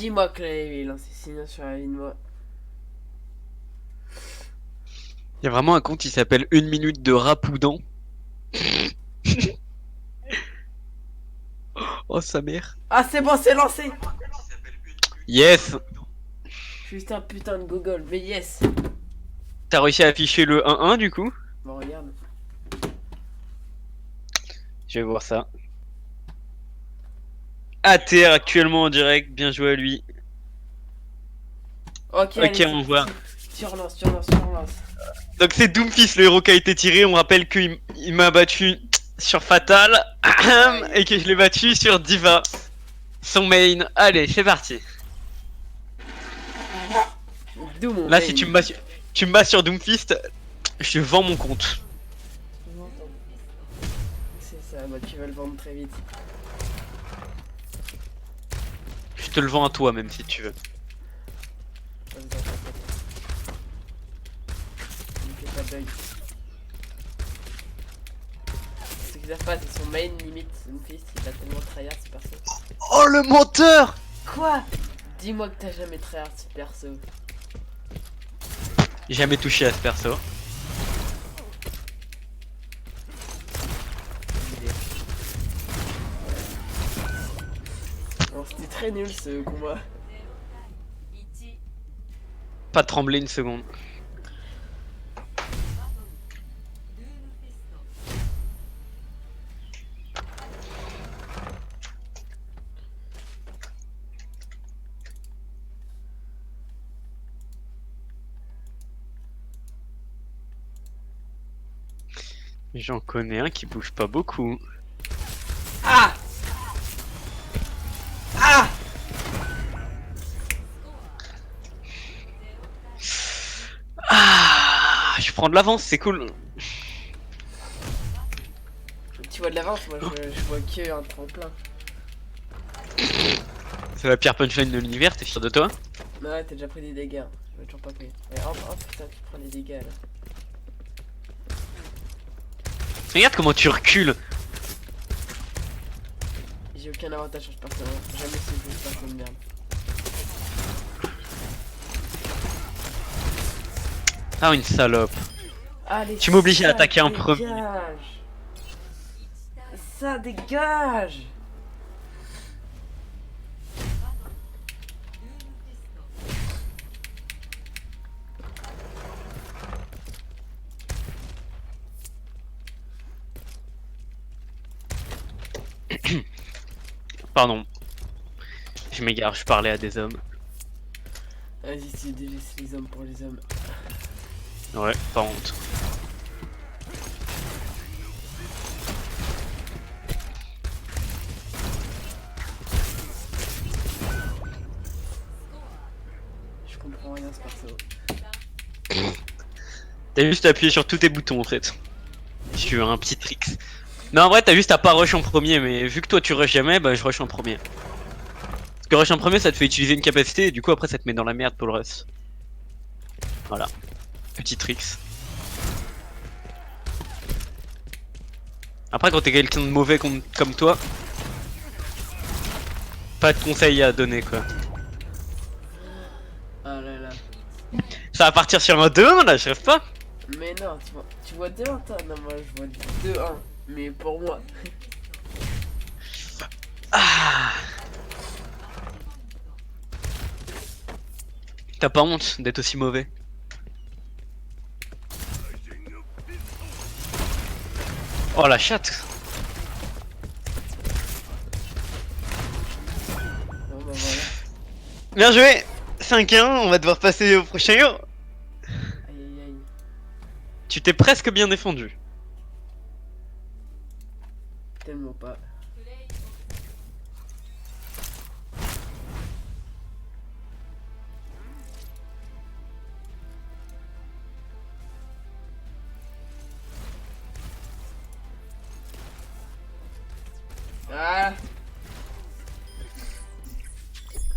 Dis-moi que il insiste sur la vie de moi. Il y a vraiment un compte qui s'appelle Une minute de Rapoudon. Oh sa mère. Ah, c'est bon, c'est lancé. Yes. Juste un putain de Google, mais yes. T'as réussi à afficher le 1-1 du coup? Bon, regarde. Je vais voir ça. ATR actuellement en direct, bien joué à lui. Ok, Ok, allez, c'est on voit. parti. Tu relances, tu relances, tu relances. Donc c'est Doomfist le héros qui a été tiré. On rappelle qu'il m'a battu sur Fatal Aïe. et que je l'ai battu sur Diva, son main. Allez, c'est parti. D'où mon Là, si main. tu me bats sur Doomfist, je vends mon compte. C'est ça, bah tu vas le vendre très vite. Je te le vends à toi même si tu veux. Vas-y, attends, il me fait pas bug. Ce qu'ils savent pas, c'est son main limite. Une fist, il a tellement tryhard ce perso. Oh le menteur! Quoi? Dis-moi que t'as jamais tryhard ce perso. J'ai jamais touché à ce perso. Bon, c'était très nul ce combat. Pas trembler une seconde. J'en connais un qui bouge pas beaucoup. Ah! Ah! Ah, je prends de l'avance, c'est cool. Tu vois de l'avance, moi je vois que un tremplin. C'est la pire punchline de l'univers, t'es fier de toi? Ouais, t'as déjà pris des dégâts. Je vais toujours pas pris. Ouais, oh putain, tu prends des dégâts là. Regarde comment tu recules. J'ai aucun avantage sur ce personnage. Jamais ce jeu se passe de merde. Ah, une salope. Allez, Tu m'obliges à ça attaquer en premier. dégage. Ça dégage. Pardon, je m'égare, je parlais à des hommes. Vas-y, c'est délaisse les hommes pour les hommes. Ouais, pas honte. Je comprends rien ce perso. T'as juste à appuyer sur tous tes boutons en fait. Si tu veux un petit trick. Non, en vrai, t'as juste à pas rush en premier, mais vu que toi tu rush jamais, bah je rush en premier. Parce que rush en premier, ça te fait utiliser une capacité, et du coup après ça te met dans la merde pour le reste. Voilà, petit tricks. Après, quand t'es quelqu'un de mauvais comme toi, pas de conseils à donner quoi. Ah là là. Ça va partir sur un 2-1 là, je rêve pas. Mais non, tu vois 2-1 toi? Non, moi je vois 2-1. Mais pour moi. Ah, t'as pas honte d'être aussi mauvais. Oh la chatte. Bon bah voilà. Bien joué. 5-1, on va devoir passer au prochain héros. Aïe aïe aïe. Tu t'es presque bien défendu. Tellement pas. Ah!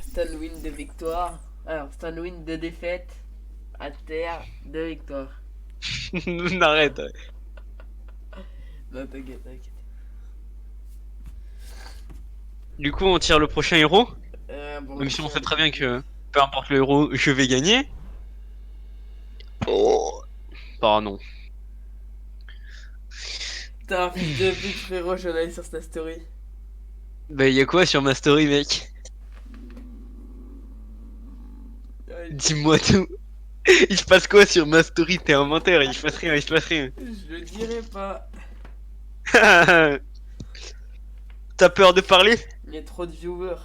Stun win de victoire. Alors, stun win de défaite. À terre de victoire. Arrête. Non, t'inquiète, t'inquiète. Du coup, on tire le prochain héros. Bon, Même si on sait très bien que peu importe le héros, je vais gagner. Oh. Pardon. T'es un fils de pute, frérot, je l'ai sur ta story. Bah y'a quoi sur ma story, mec? Ouais, Dis-moi tout. Il se passe quoi sur ma story? T'es un menteur, il se passe rien, il se passe rien. je le dirai pas. T'as peur de parler? Il y a trop de viewers.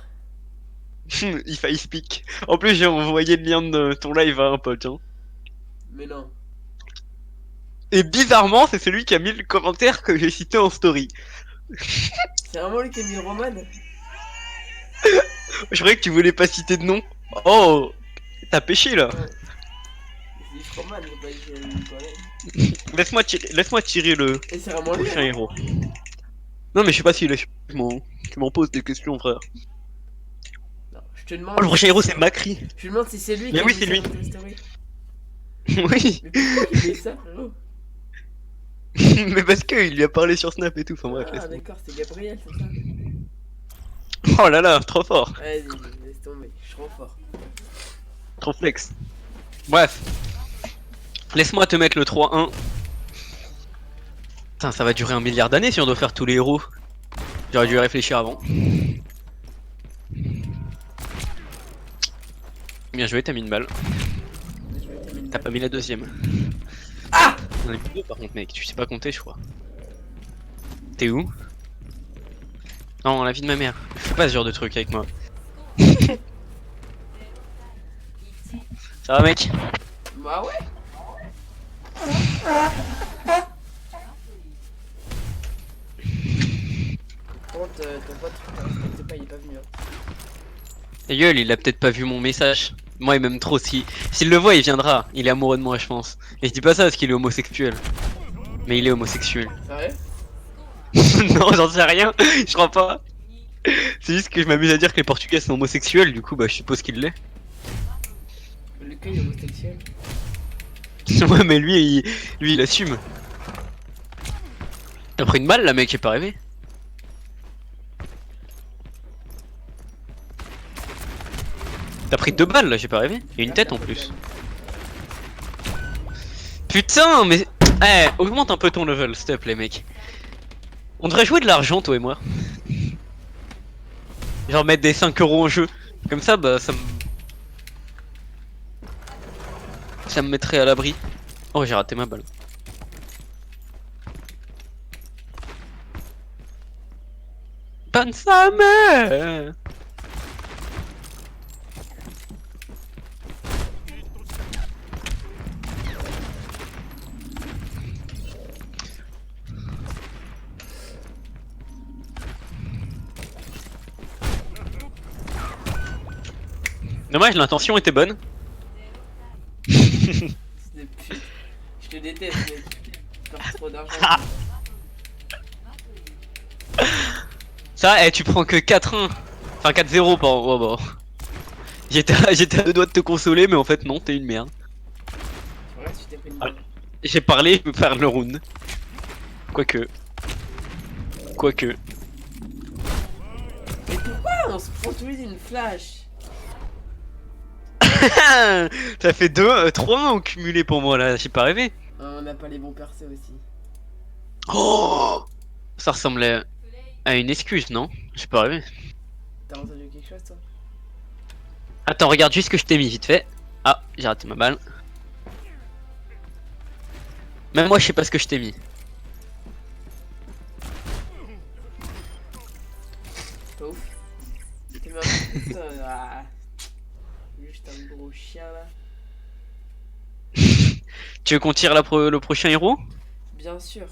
Il faille speak. En plus, j'ai envoyé le lien de ton live à un pote. Hein. Mais non. Et bizarrement, c'est celui qui a mis le commentaire que j'ai cité en story. C'est vraiment lui qui a mis Roman. Je croyais que tu voulais pas citer de nom. Oh, t'as péché là. Ouais. C'est juste Roman, j'ai pas dit quoi. Laisse-moi tirer le Et c'est vraiment lui. prochain Hein. héros. Non mais je sais pas s'il est qui m'en pose des questions, frère. Non, je te Oh, demande. le prochain héros c'est Macri. Je te demande si c'est lui Mais qui a oui, mis c'est ça lui. dans ta story. Oui, Mais pourquoi il fait ça, frérot? mais parce que il lui a parlé sur Snap et tout. Enfin bref, Ah, laisse-moi. d'accord, c'est Gabriel, c'est ça. Oh là là, trop fort, Vas-y, laisse tomber, je suis trop fort. trop flex. Bref, laisse-moi te mettre le 3-1. Putain, ça va durer 1 milliard d'années si on doit faire tous les héros. J'aurais dû réfléchir avant. Bien joué, t'as mis une balle. T'as pas mis la deuxième. Ah! On est plus deux par contre, mec, tu sais pas compter, je crois. T'es où? Non, la vie de ma mère. Fais pas ce genre de truc avec moi. Ça va, mec? Bah ouais. Par contre, ton pote, je pas, il est pas venu. Hein. Ta gueule, il a peut-être pas vu mon message. Moi, il m'aime trop. S'il le voit, il viendra. Il est amoureux de moi, je pense. Et je dis pas ça parce qu'il est homosexuel. Mais il est homosexuel. Sérieux? Non, j'en sais rien. Je crois pas. C'est juste que je m'amuse à dire que les Portugais sont homosexuels. Du coup, bah, je suppose qu'il l'est. Lucas il est homosexuel. Ouais, mais lui, il assume. T'as pris une balle, là, mec, j'ai pas rêvé. T'as pris 2 balles, là, j'ai pas rêvé. Et une tête en plus. Putain, mais... Eh, augmente un peu ton level, s'il te plaît, mec. On devrait jouer de l'argent, toi et moi. Genre mettre des 5 euros en jeu. Comme ça, bah, ça me mettrait à l'abri. Oh, j'ai raté ma balle. Bonne summer. Dommage, l'intention était bonne. C'est des putes. Je te déteste, mec. Tu perds trop d'argent. Ça, tu prends que 4-1. Enfin 4-0, pardon. Oh, bah. J'étais à 2 doigts de te consoler, mais en fait, non, t'es une merde. Ouais, tu t'es pris une balle. J'ai parlé, je peux faire le round. Quoique. Mais pourquoi on se frontalise une flash? Ça fait 2, 3 en cumulé pour moi là, j'ai pas rêvé. On n'a pas les bons percés aussi. Oh, ça ressemblait à une excuse, non? J'ai pas rêvé. T'as entendu quelque chose, toi? Attends, regarde juste ce que je t'ai mis vite fait. Ah, j'ai raté ma balle. Même moi, je sais pas ce que je t'ai mis. Pas ouf. T'es mis un peu ah. Juste un gros chien là. Tu veux qu'on tire le prochain héros? Bien sûr.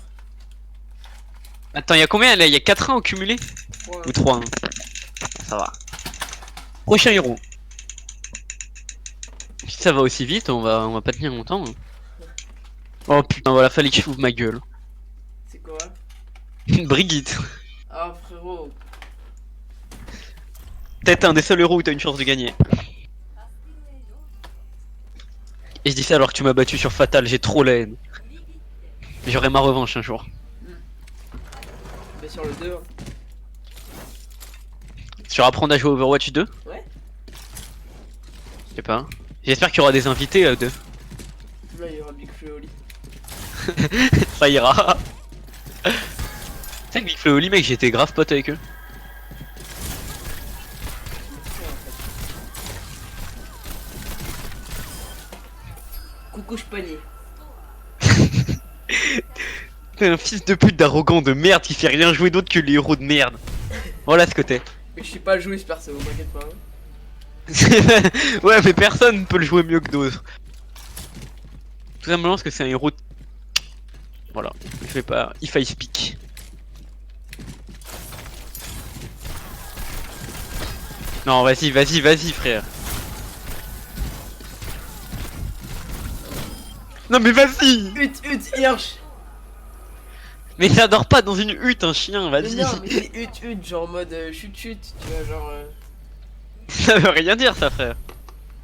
Attends, il y a combien là? Il y a 4-1 au cumulé? Ouais. Ou 3-1? Ça va. Prochain héros. Si ça va aussi vite, on va pas tenir longtemps. Hein. Oh putain, voilà, fallait que je ouvre ma gueule. C'est quoi? Brigitte. Ah, frérot. Peut-être un des seuls héros où t'as une chance de gagner. Et je dis ça alors que tu m'as battu sur Fatal, j'ai trop la haine. J'aurai ma revanche un jour. Mais sur le 2. Hein. Sur apprendre à jouer Overwatch 2? Ouais. Je sais pas. J'espère qu'il y aura des invités deux. Là, il y aura Big Flo et Oli. Ça ira. C'est que Big Flo et Oli, mec, j'étais grave pote avec eux. Coucou, je panier. T'es un fils de pute d'arrogant de merde qui fait rien jouer d'autre que les héros de merde. Voilà ce que t'es. Mais je sais pas jouer ce perso, m'inquiète pas. Hein. Ouais, mais personne peut le jouer mieux que d'autres. Tout simplement parce que c'est un héros. Voilà, il fait pas. If I speak. Non, vas-y, vas-y, vas-y, frère. Non, mais vas-y! Hirsch. Mais il adore pas dans une hutte, un chien, Mais vas-y! non, mais c'est genre en mode chut, tu vois, genre. Ça veut rien dire, ça, frère.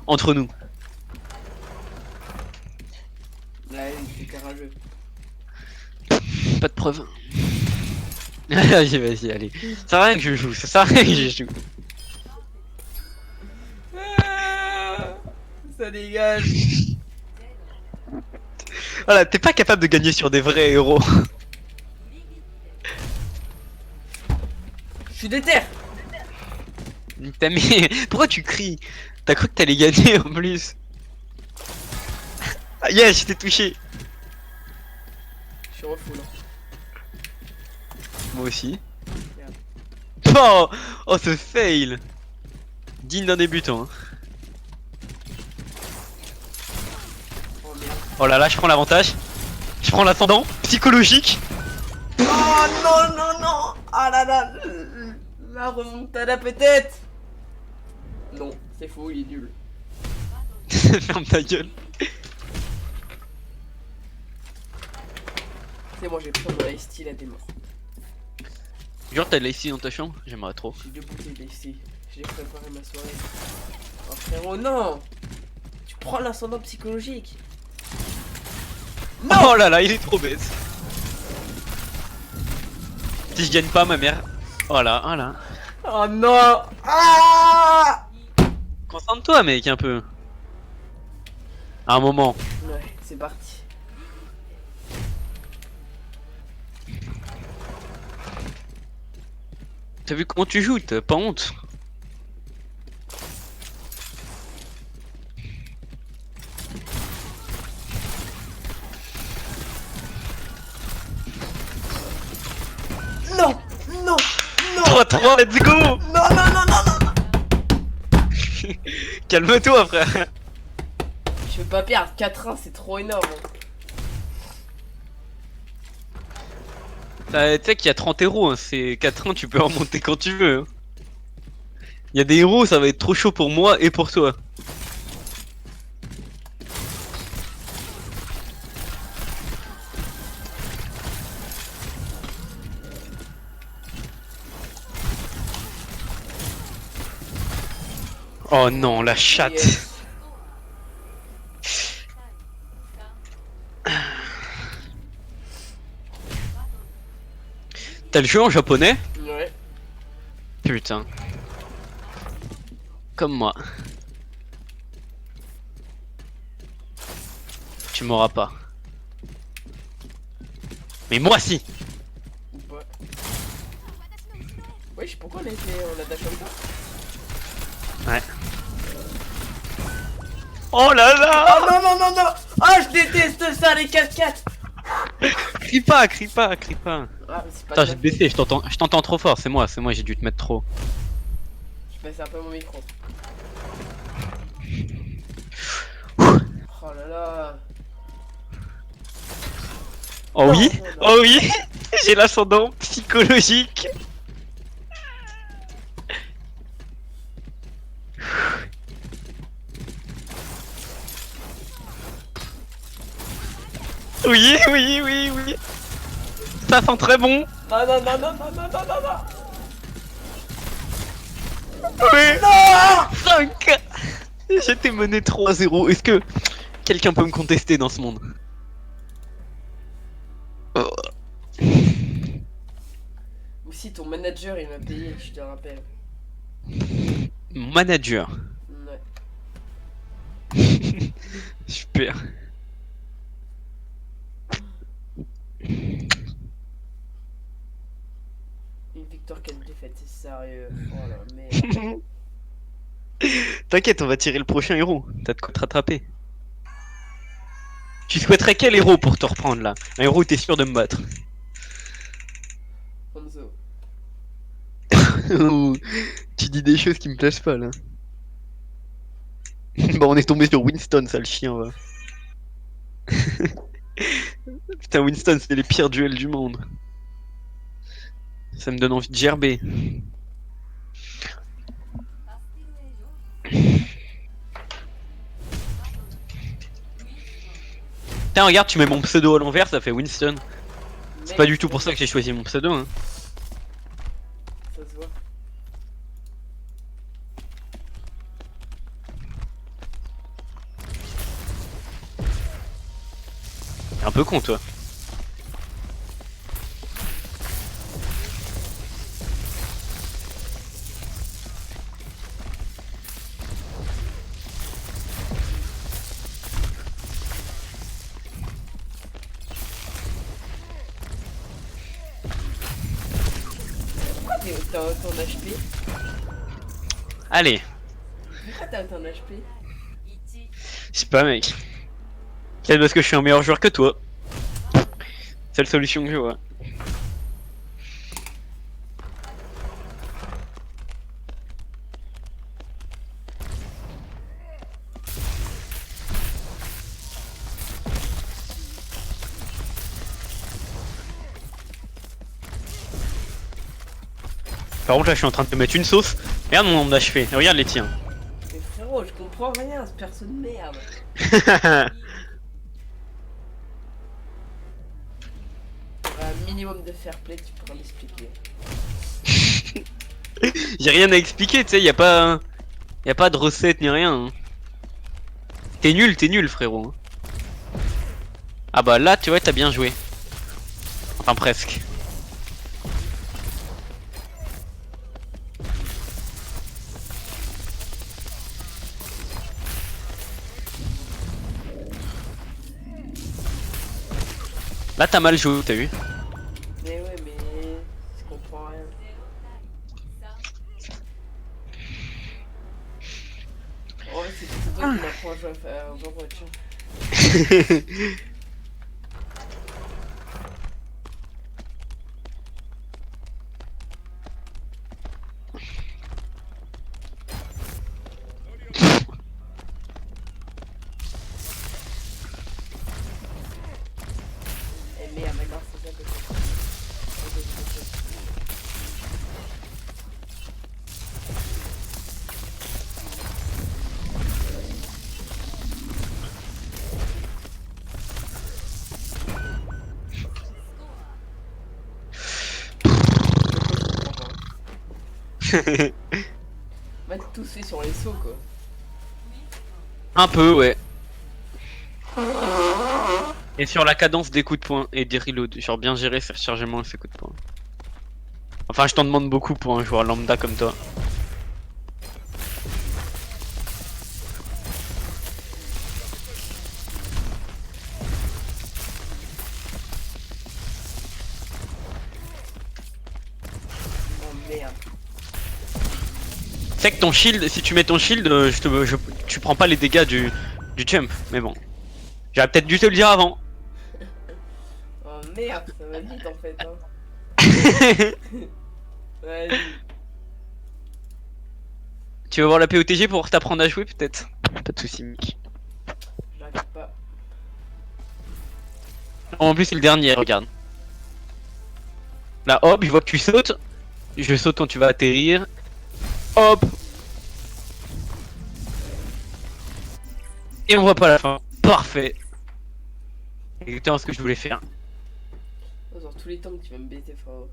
Entre nous. Là, c'est carageux. Pas de preuve. Vas-y, vas-y, allez. Ça sert à rien que je joue, ça sert à rien que je joue. Ah, ça dégage. Voilà, t'es pas capable de gagner sur des vrais héros. Je suis déter. Putain, mais pourquoi tu cries? T'as cru que t'allais gagner en plus? Ah yeah, je t'ai touché. Je suis refou là. Moi aussi. Merde. Oh, oh ce fail. Digne d'un débutant. Hein. Oh merde. Oh là là, je prends l'avantage. Je prends l'ascendant psychologique. Oh non, non, non. Ah là là. La remontada peut-être. Non, c'est faux, il est nul. Ferme ta gueule. C'est moi, j'ai pris mon Ice Tea, là, t'es mort. Genre t'as de l'ici dans ta chambre? J'aimerais trop. J'ai deux bouteilles d'Ice Tea. J'ai préparé ma soirée. Oh frérot, non. Tu prends l'ascendant psychologique. Non. Oh là là, il est trop bête. Si je gagne pas, ma mère. Voilà, voilà. Oh non. Ah. Concentre-toi, mec, un peu. À un moment. Ouais, c'est parti. T'as vu comment tu joues? T'as pas honte? Non. Non. Non. 3-3, let's go! Non, non, non, non, non. Calme-toi, frère. Je veux pas perdre. 4-1, c'est trop énorme. Tu sais qu'il y a 30 héros, hein. C'est 4-1, tu peux remonter quand tu veux. Hein. Il y a des héros, ça va être trop chaud pour moi et pour toi. Oh non, la chatte. Yes. T'as le jeu en japonais? Ouais. Putain. Comme moi. Tu m'auras pas. Mais moi si. Ou pas. Wesh, pourquoi on a dash comme ça? Ouais. Oh là là! Oh non, non, non, non. Ah, je déteste ça, les 4-4. Crie pas, crie pas, crie pas. Ah, mais c'est pas Attends, de j'ai ma baissé, je t'entends trop fort, c'est moi, j'ai dû te mettre trop. faute. Je baisse un peu mon micro. Oh là là. Oh Non, oui, non, non. oh oui, j'ai l'ascendant psychologique. Oui, oui, oui, oui. Ça sent très bon. Non, non, non, non, non, non, non, non, non. Oui. Non. 5. J'étais mené 3-0. Est-ce que quelqu'un peut me contester dans ce monde? Oh. Aussi, ton manager, il m'a payé, je te rappelle. Mon manager. Ouais. Super. Une victoire, 4 défaites, c'est sérieux. Oh la merde. T'inquiète, on va tirer le prochain héros. T'as de quoi te rattraper. Tu souhaiterais quel héros pour te reprendre là? Un héros où t'es sûr de me battre. Hanzo. Oh, tu dis des choses qui me plaisent pas là. Bah on est tombé sur Winston, ça le chien va. Putain Winston c'est les pires duels du monde. Ça me donne envie de gerber. Tiens regarde tu mets mon pseudo à l'envers ça fait Winston. C'est pas du tout pour ça que j'ai choisi mon pseudo hein. Ça se voit. T'es un peu con toi. Pourquoi t'as autant d'HP? Allez, Pourquoi t'as autant d'HP? je sais pas mec. C'est parce que je suis un meilleur joueur que toi. Seule solution que je vois. Par contre là je suis en train de te mettre une sauce. Regarde mon nombre d'HP, regarde les tiens. Mais frérot, je comprends rien, ce perso de merde. Un minimum de fair play, tu pourras m'expliquer. J'ai rien à expliquer, tu sais, y a pas de recette ni rien. Hein. T'es nul frérot. Hein. Ah bah là tu vois t'as bien joué. Enfin presque. Là t'as mal joué, t'as vu? Mais ouais, mais je comprends rien. En fait, c'est toi qui m'apprends à jouer à Overwatch. Eh merde, d'accord, c'est ça que Va te tousser sur les sauts quoi. Un peu ouais. Et sur la cadence des coups de poing et des reloads, genre bien gérer ses rechargements et ses coups de poing. Enfin je t'en demande beaucoup pour un joueur lambda comme toi. Oh merde. C'est que ton shield, si tu mets ton shield, tu prends pas les dégâts du jump, mais bon. J'aurais peut-être dû te le dire avant. Oh merde, ça va vite en fait. Hein. Vas-y. Tu veux voir la POTG pour t'apprendre à jouer peut-être? Pas de soucis mec. J'arrive pas. En plus c'est le dernier, regarde. Là hop, je vois que tu sautes. Je saute quand tu vas atterrir. Hop. Et on voit pas la fin. Parfait. Exactement ce que je voulais faire. Oh, genre tous les temps que tu vas me baiser frérot.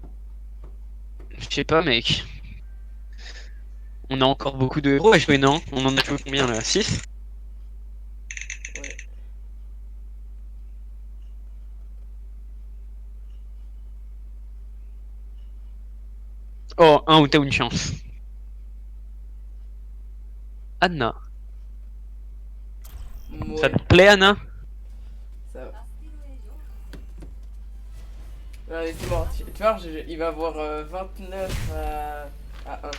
Je sais pas mec. On a encore beaucoup de héros à jouer non? On en a joué combien là? 6? Ouais. Oh, un où t'as une chance. Anna. Ouais. Ouais, Ça te plaît, Anna? ça va. Non, mais c'est mort. Tu vois, il va avoir 29 à 1.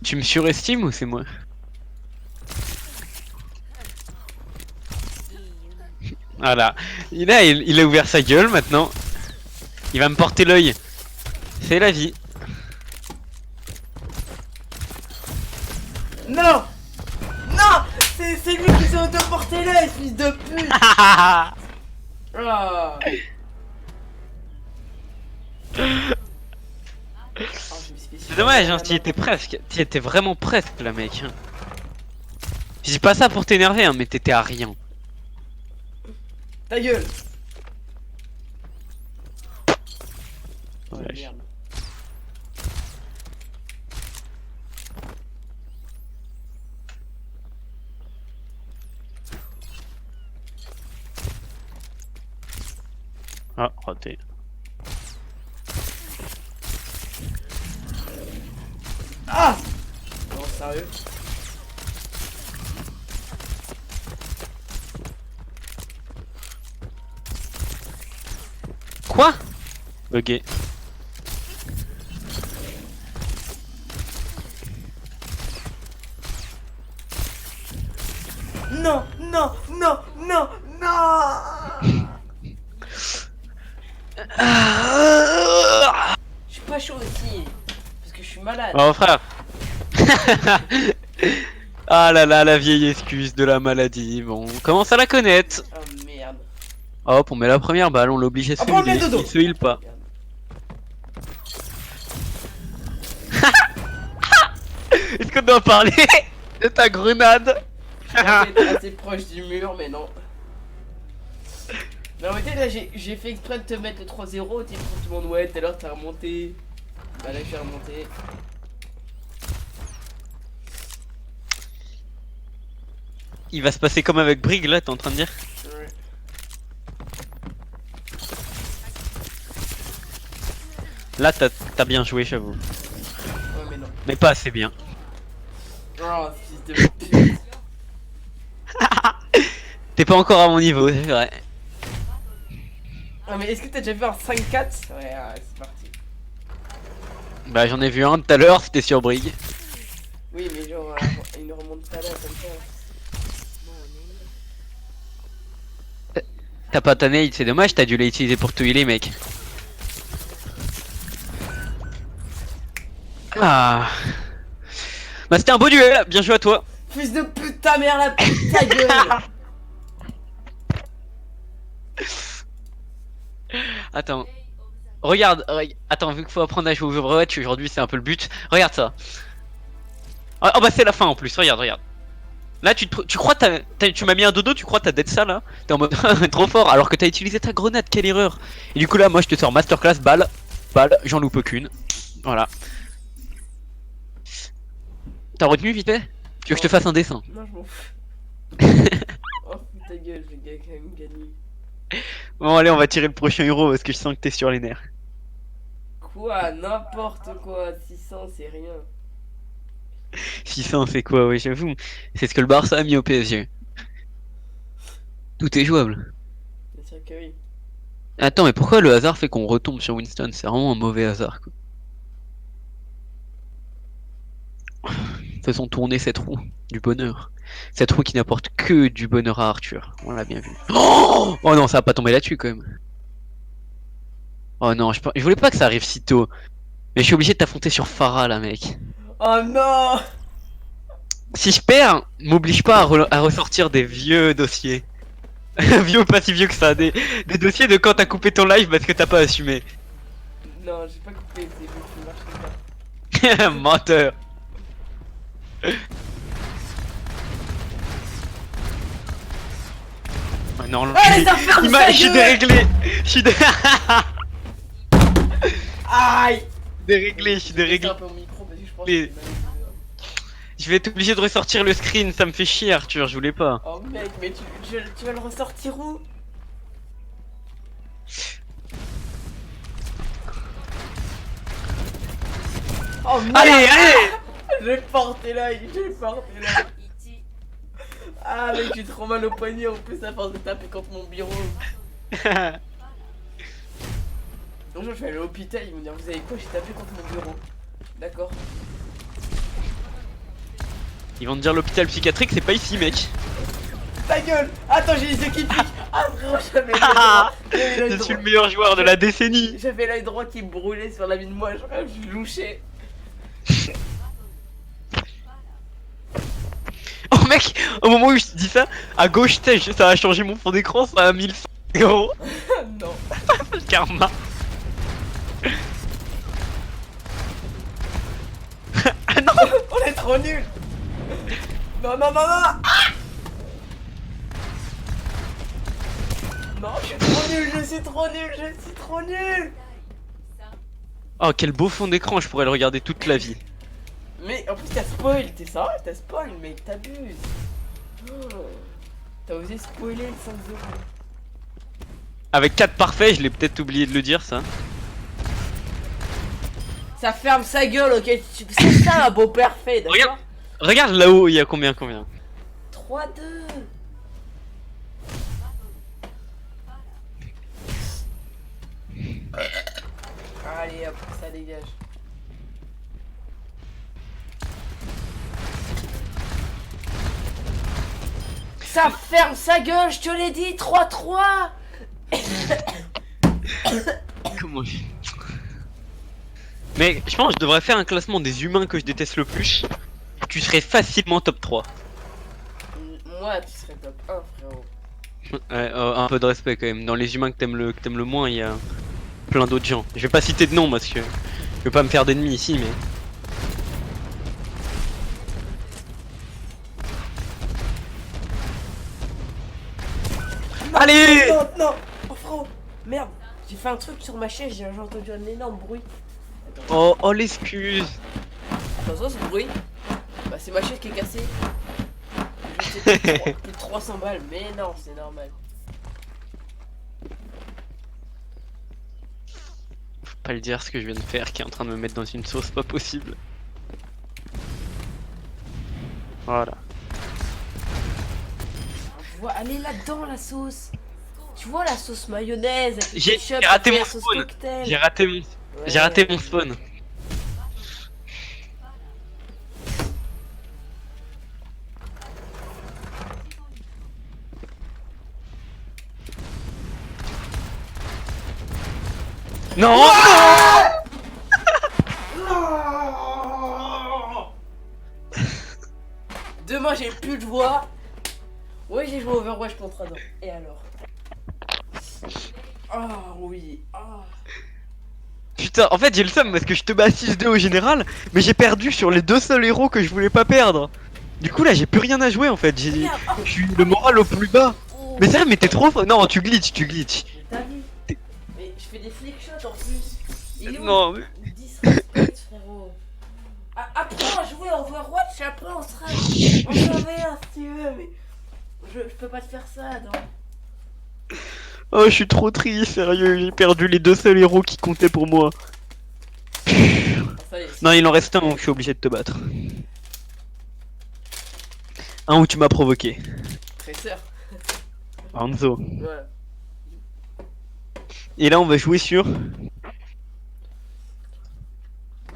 Tu me surestimes ou c'est moi? Voilà. Il a ouvert sa gueule maintenant. Il va me porter l'œil. C'est la vie. Non! Non! C'est lui qui s'est autoporté là, fils de pute! Ah. Oh, je me suis fait C'est dommage, hein, super t'y étais presque. T'y étais vraiment presque, là, mec. Je dis pas ça pour t'énerver, hein, mais t'étais à rien. Ta gueule! Oh Wesh. merde. Ah, raté. Ah! Non, sérieux? Quoi? Ok. Non, non, non, non, non! Je suis pas chaud aussi, parce que je suis malade. Oh frère. Ah là là, la vieille excuse de la maladie. Bon, on commence à la connaître. Oh merde. Hop, on met la première balle, on l'oblige à se Ah bon, healer. le dodo. Il se heal pas. Est-ce qu'on doit parler de ta grenade? J'étais assez proche du mur, mais non. Non, mais tu sais, là, j'ai fait exprès de te mettre le 3-0. Tu sais, pour tout le monde, ouais, tout à l'heure, t'as remonté. Bah là, j'ai remonté. Il va se passer comme avec Brig là, t'es en train de dire? Ouais. Là, t'as bien joué, j'avoue. Ouais, mais non. Mais pas assez bien. Oh, fils de pute. T'es pas encore à mon niveau, c'est vrai. Ah, mais est-ce que t'as déjà vu un 5-4? Ouais, c'est parti. Bah, j'en ai vu un tout à l'heure, c'était sur Brig. Oui, mais genre, une remontada comme ça. T'as pas ta nade, c'est dommage, t'as dû l'utiliser pour tout healer, mec. Ah. Bah, c'était un beau duel, bien joué à toi. Fils de pute, ta mère, la pute, ta gueule! Attends. Regarde, attends, vu qu'il faut apprendre à jouer au Overwatch, aujourd'hui c'est un peu le but. Regarde ça. Oh bah c'est la fin en plus, regarde, regarde. Là tu crois tu m'as mis un dodo, tu crois t'as dead ça là? T'es en mode trop fort alors que t'as utilisé ta grenade, quelle erreur. Et du coup là moi je te sors masterclass, balle, j'en loupe aucune. Voilà. T'as retenu vite fait? Tu veux que je te fasse un dessin? Non, je m'en fous. Oh, fous ta gueule, je vais quand même gagner. Bon allez on va tirer le prochain euro parce que je sens que t'es sur les nerfs. Quoi? N'importe quoi, 600 c'est rien. 600 c'est quoi? Ouais j'avoue. C'est ce que le Barça a mis au PSG. Tout est jouable. Bien sûr que oui. Attends, mais pourquoi le hasard fait qu'on retombe sur Winston? C'est vraiment un mauvais hasard, quoi. Faisons tourner cette roue du bonheur. Cette roue qui n'apporte que du bonheur à Arthur. On l'a bien vu. Oh, oh non, ça va pas tomber là-dessus quand même. Oh non, je voulais pas que ça arrive si tôt. Mais je suis obligé de t'affronter sur Pharah là, mec. Oh non! Si je perds, m'oblige pas à ressortir des vieux dossiers. Vieux ou pas si vieux que ça. Des dossiers de quand t'as coupé ton live parce que t'as pas assumé. Non, j'ai pas coupé, c'est vous qui marchez pas. Menteur. Oh non, Allez, ça ferme sa je suis gueule. déréglé. Je suis Aïe! déréglé, je suis C'est déréglé. un peu au micro parce que je pense Les- que j'ai mal Je vais être obligé de ressortir le screen, ça me fait chier Arthur, je voulais pas. Oh mec, mais tu vas le ressortir où? Oh merde! Allez, allez. J'ai porté l'œil, j'ai porté l'œil. Ah mec, j'ai trop mal au poignet en plus à force de taper contre mon bureau. Donc je vais aller à l'hôpital, ils vont dire vous avez quoi, j'ai tapé contre mon bureau. D'accord. Ils vont te dire l'hôpital psychiatrique, c'est pas ici, mec. Ta gueule. Attends, j'ai les yeux qui piquent. Ah frérot, j'avais l'œil Ah, droit. J'avais l'œil je suis droit. le meilleur joueur de la décennie. J'avais l'œil droit qui brûlait sur la vie de moi, je louchais. Oh mec, au moment où je te dis ça, à gauche, tu sais, ça a changé mon fond d'écran, ça a mis le gros. Non. Le karma. Ah non. On est trop nuls. Non, non, non, non. Ah non, je suis trop nul, je suis trop nul, je suis trop nul. Oh quel beau fond d'écran, je pourrais le regarder toute la vie. Mais en plus t'as spoil, t'es ça, t'as spoil mec, t'abuses. Oh. T'as osé spoiler le 5-0. Avec 4 parfaits, je l'ai peut-être oublié de le dire ça. Ça ferme sa gueule, ok. C'est ça un beau parfait, d'accord. Regarde, regarde là-haut, il y a combien 3-2. Allez hop, ça dégage. Ça ferme sa gueule, je te l'ai dit, 3-3. Comment je... Mais je pense que je devrais faire un classement des humains que je déteste le plus. Tu serais facilement top 3. Moi, tu serais top 1, frérot. Ouais, un peu de respect quand même. Dans les humains que t'aimes le moins, il y a plein d'autres gens. Je vais pas citer de nom parce que je vais pas me faire d'ennemis ici, mais... Non, Allez. non, non. Oh frérot, merde. J'ai fait un truc sur ma chaise, j'ai entendu un énorme bruit. Oh, oh l'excuse. Attention, ce bruit. Bah, c'est ma chaise qui est cassée. Je sais plus de 300 balles, mais non, c'est normal. Faut pas le dire ce que je viens de faire, qui est en train de me mettre dans une sauce pas possible. Voilà. Je vois, elle est là-dedans la sauce. Tu vois la sauce mayonnaise avec le J'ai ketchup, raté avec mon la sauce spawn. cocktail. J'ai raté mon... J'ai raté mon spawn. Non, Demain j'ai plus de voix. Ouais, j'ai joué à Overwatch contre Adam. Et alors? Ah oui. Ah. putain, en fait j'ai le seum parce que je te bats 6-2 au général, mais j'ai perdu sur les deux seuls héros que je voulais pas perdre. Du coup là j'ai plus rien à jouer en fait, je suis le moral au plus bas. Oh. Mais sérieux, mais t'es trop fort. Non, tu glitches, tu glitches. Mais t'as vu? Mais je fais des flick shots en plus. Il est où? Non, mais... Disrespect, frérot. Apprends à jouer à Overwatch, après on sera en V1 si tu veux, mais je peux pas te faire ça, Adam. Oh, je suis trop triste, sérieux, j'ai perdu les deux seuls héros qui comptaient pour moi. Ah, ça y est, Non, il en reste un où je suis obligé de te battre. Un où tu m'as provoqué. Tresseur. Hanzo. Ouais. Et là, on va jouer sur... Non,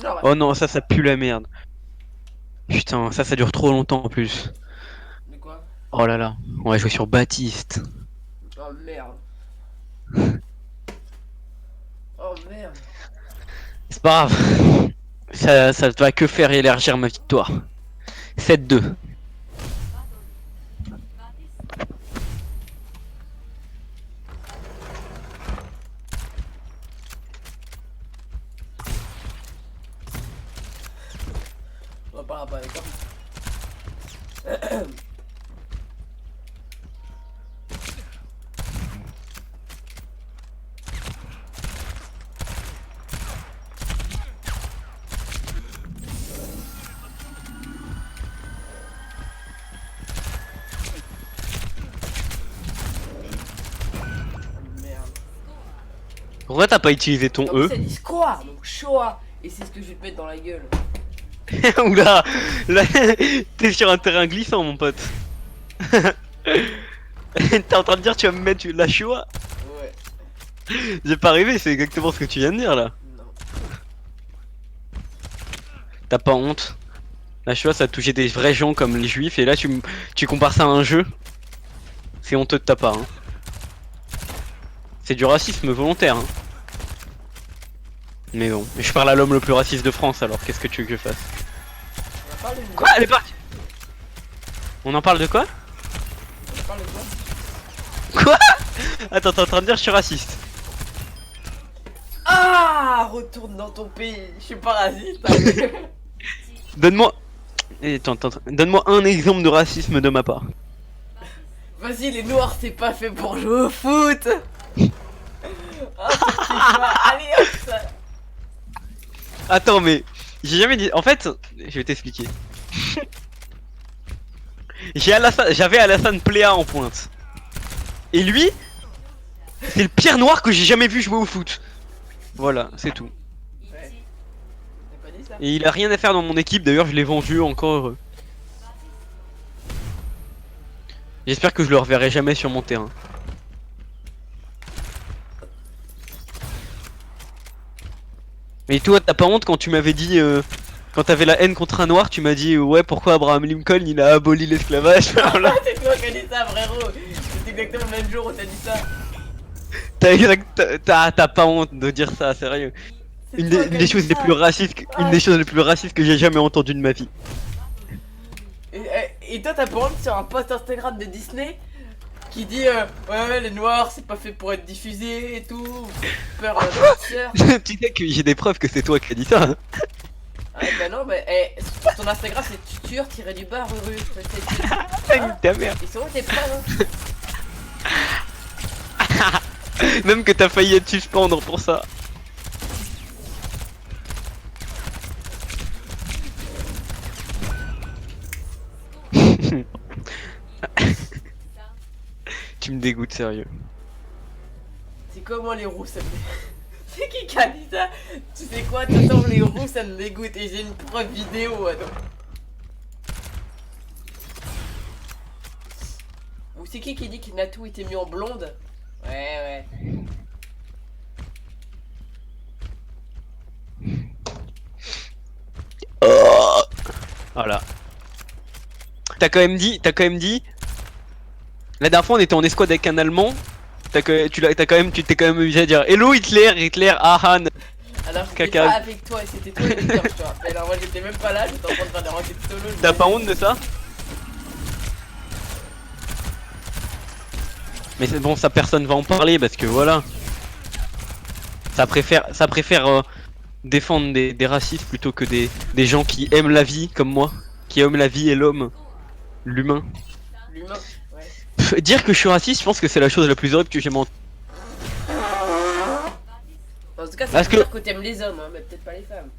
ouais. Oh non, ça pue la merde. Putain, ça dure trop longtemps en plus. Mais quoi? Oh là là, on va jouer sur Baptiste. Oh merde. Oh merde. C'est pas grave. Ça va que faire élargir ma victoire. 7-2. On va pas rapper avec toi. Merde. Pourquoi t'as pas utilisé ton Non, E? mais ça dit square, donc Shoah. Et c'est ce que je vais te mettre dans la gueule. Oula, là, t'es sur un terrain glissant, mon pote. T'es en train de dire tu vas me mettre la Shoah? Ouais. J'ai pas rêvé, c'est exactement ce que tu viens de dire là. Non. T'as pas honte? La Shoah ça a touché des vrais gens comme les juifs et là tu compares ça à un jeu? C'est honteux de ta part. Hein. C'est du racisme volontaire. Hein. Mais bon, je parle à l'homme le plus raciste de France alors qu'est-ce que tu veux que je fasse? On a parlé de Quoi? Elle est partie. On en parle de quoi? On a parlé de quoi? Quoi? Attends, t'es en train de dire que je suis raciste? Ah, retourne dans ton pays. Je suis pas raciste. Hein, Donne-moi... Attends, donne-moi un exemple de racisme de ma part. Vas-y, les noirs, c'est pas fait pour jouer au foot. Ah, c'est FIFA. Allez, hop, ça. Attends, mais j'ai jamais dit. En fait, je vais t'expliquer. J'avais Alassane Pléa en pointe. Et lui, c'est le pire noir que j'ai jamais vu jouer au foot. Voilà, c'est tout. Ouais. T'as pas dit ça? Et il a rien à faire dans mon équipe. D'ailleurs, je l'ai vendu, encore heureux. J'espère que je le reverrai jamais sur mon terrain. Mais toi, t'as pas honte quand tu m'avais dit, quand t'avais la haine contre un noir, tu m'as dit ouais pourquoi Abraham Lincoln il a aboli l'esclavage. Voilà. Ah, c'est toi qui as dit ça, frérot. C'est exactement le même jour où t'as dit ça. T'as pas honte de dire ça, sérieux. C'est Une toi des, qui une as des dit choses les ça. plus racistes, une des choses les plus racistes que j'ai jamais entendues de ma vie. Et toi, t'as pas honte sur un post Instagram de Disney qui dit ouais, les noirs, c'est pas fait pour être diffusé et tout. Peur de Tu sais que j'ai des preuves que c'est toi qui as dit ça. Hein. Ouais, bah non, mais sur ton Instagram, c'est tuture tiré du bas rue. Ta merde. Ils sont où tes preuves? Hein. Même que t'as failli être suspendre pour ça. Tu me dégoûtes sérieux. C'est comment les roux ça me C'est qui a dit ça? Tu sais quoi, de toute façon les roux ça me dégoûte et j'ai une preuve vidéo, attends. Ou c'est qui dit que Natou était mis en blonde? Ouais. Voilà. T'as quand même dit. La dernière fois on était en escouade avec un Allemand. Tu t'es quand même obligé à dire Hello Hitler, Ahan. Alors j'étais Caca. pas avec toi et c'était toi le leader, tu vois. Mais alors moi j'étais même pas là, j'étais en train de faire des raquettes solo. T'as pas honte de ça? Mais c'est bon, ça personne va en parler parce que voilà. Ça préfère défendre des racistes plutôt que des gens qui aiment la vie comme moi. Qui aiment la vie et l'homme. L'humain. L'humain, ouais. Dire que je suis raciste, je pense que c'est la chose la plus horrible que j'ai entendu. En tout cas, c'est Parce pour dire que t'aimes les hommes, hein, mais peut-être pas les femmes.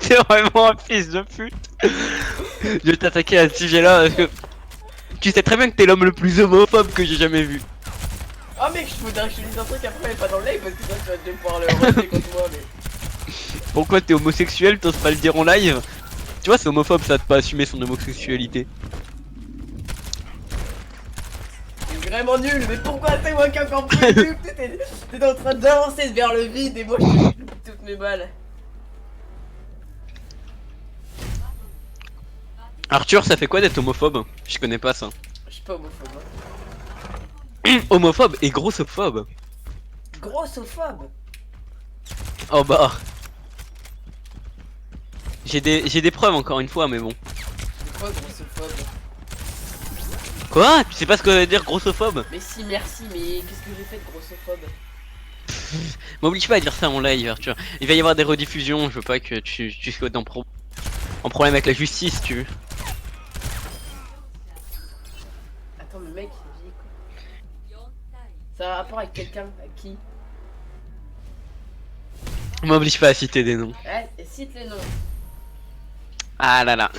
T'es vraiment un fils de pute. Je vais t'attaquer à ce sujet-là parce que tu sais très bien que t'es l'homme le plus homophobe que j'ai jamais vu. Oh mec, je faudrait que je te dise un truc après, mais pas dans le live parce que toi tu vas déjà pouvoir le rester contre moi, mais. Pourquoi t'es homosexuel, t'oses pas le dire en live? Tu vois, c'est homophobe ça de pas assumer son homosexualité. C'est vraiment nul, mais pourquoi c'est moi qui ai encore plus nul? T'es en train d'avancer vers le vide et moi je te toutes mes balles. Arthur, ça fait quoi d'être homophobe? Je connais pas ça. Je suis pas homophobe. Hein. Homophobe et grossophobe. Grossophobe. Oh bah. J'ai des preuves encore une fois, mais bon. C'est quoi grossophobe? Quoi? Tu sais pas ce que ça veut dire grossophobe? Mais si, merci, mais qu'est-ce que j'ai fait de grossophobe? M'oblige pas à dire ça en live, Arthur. Il va y avoir des rediffusions, je veux pas que tu sois en problème avec la justice, tu veux. Attends, mais mec, il dit quoi? Ça a un rapport avec quelqu'un? Avec qui? M'oblige pas à citer des noms. Ouais, et cite les noms. Ah là là.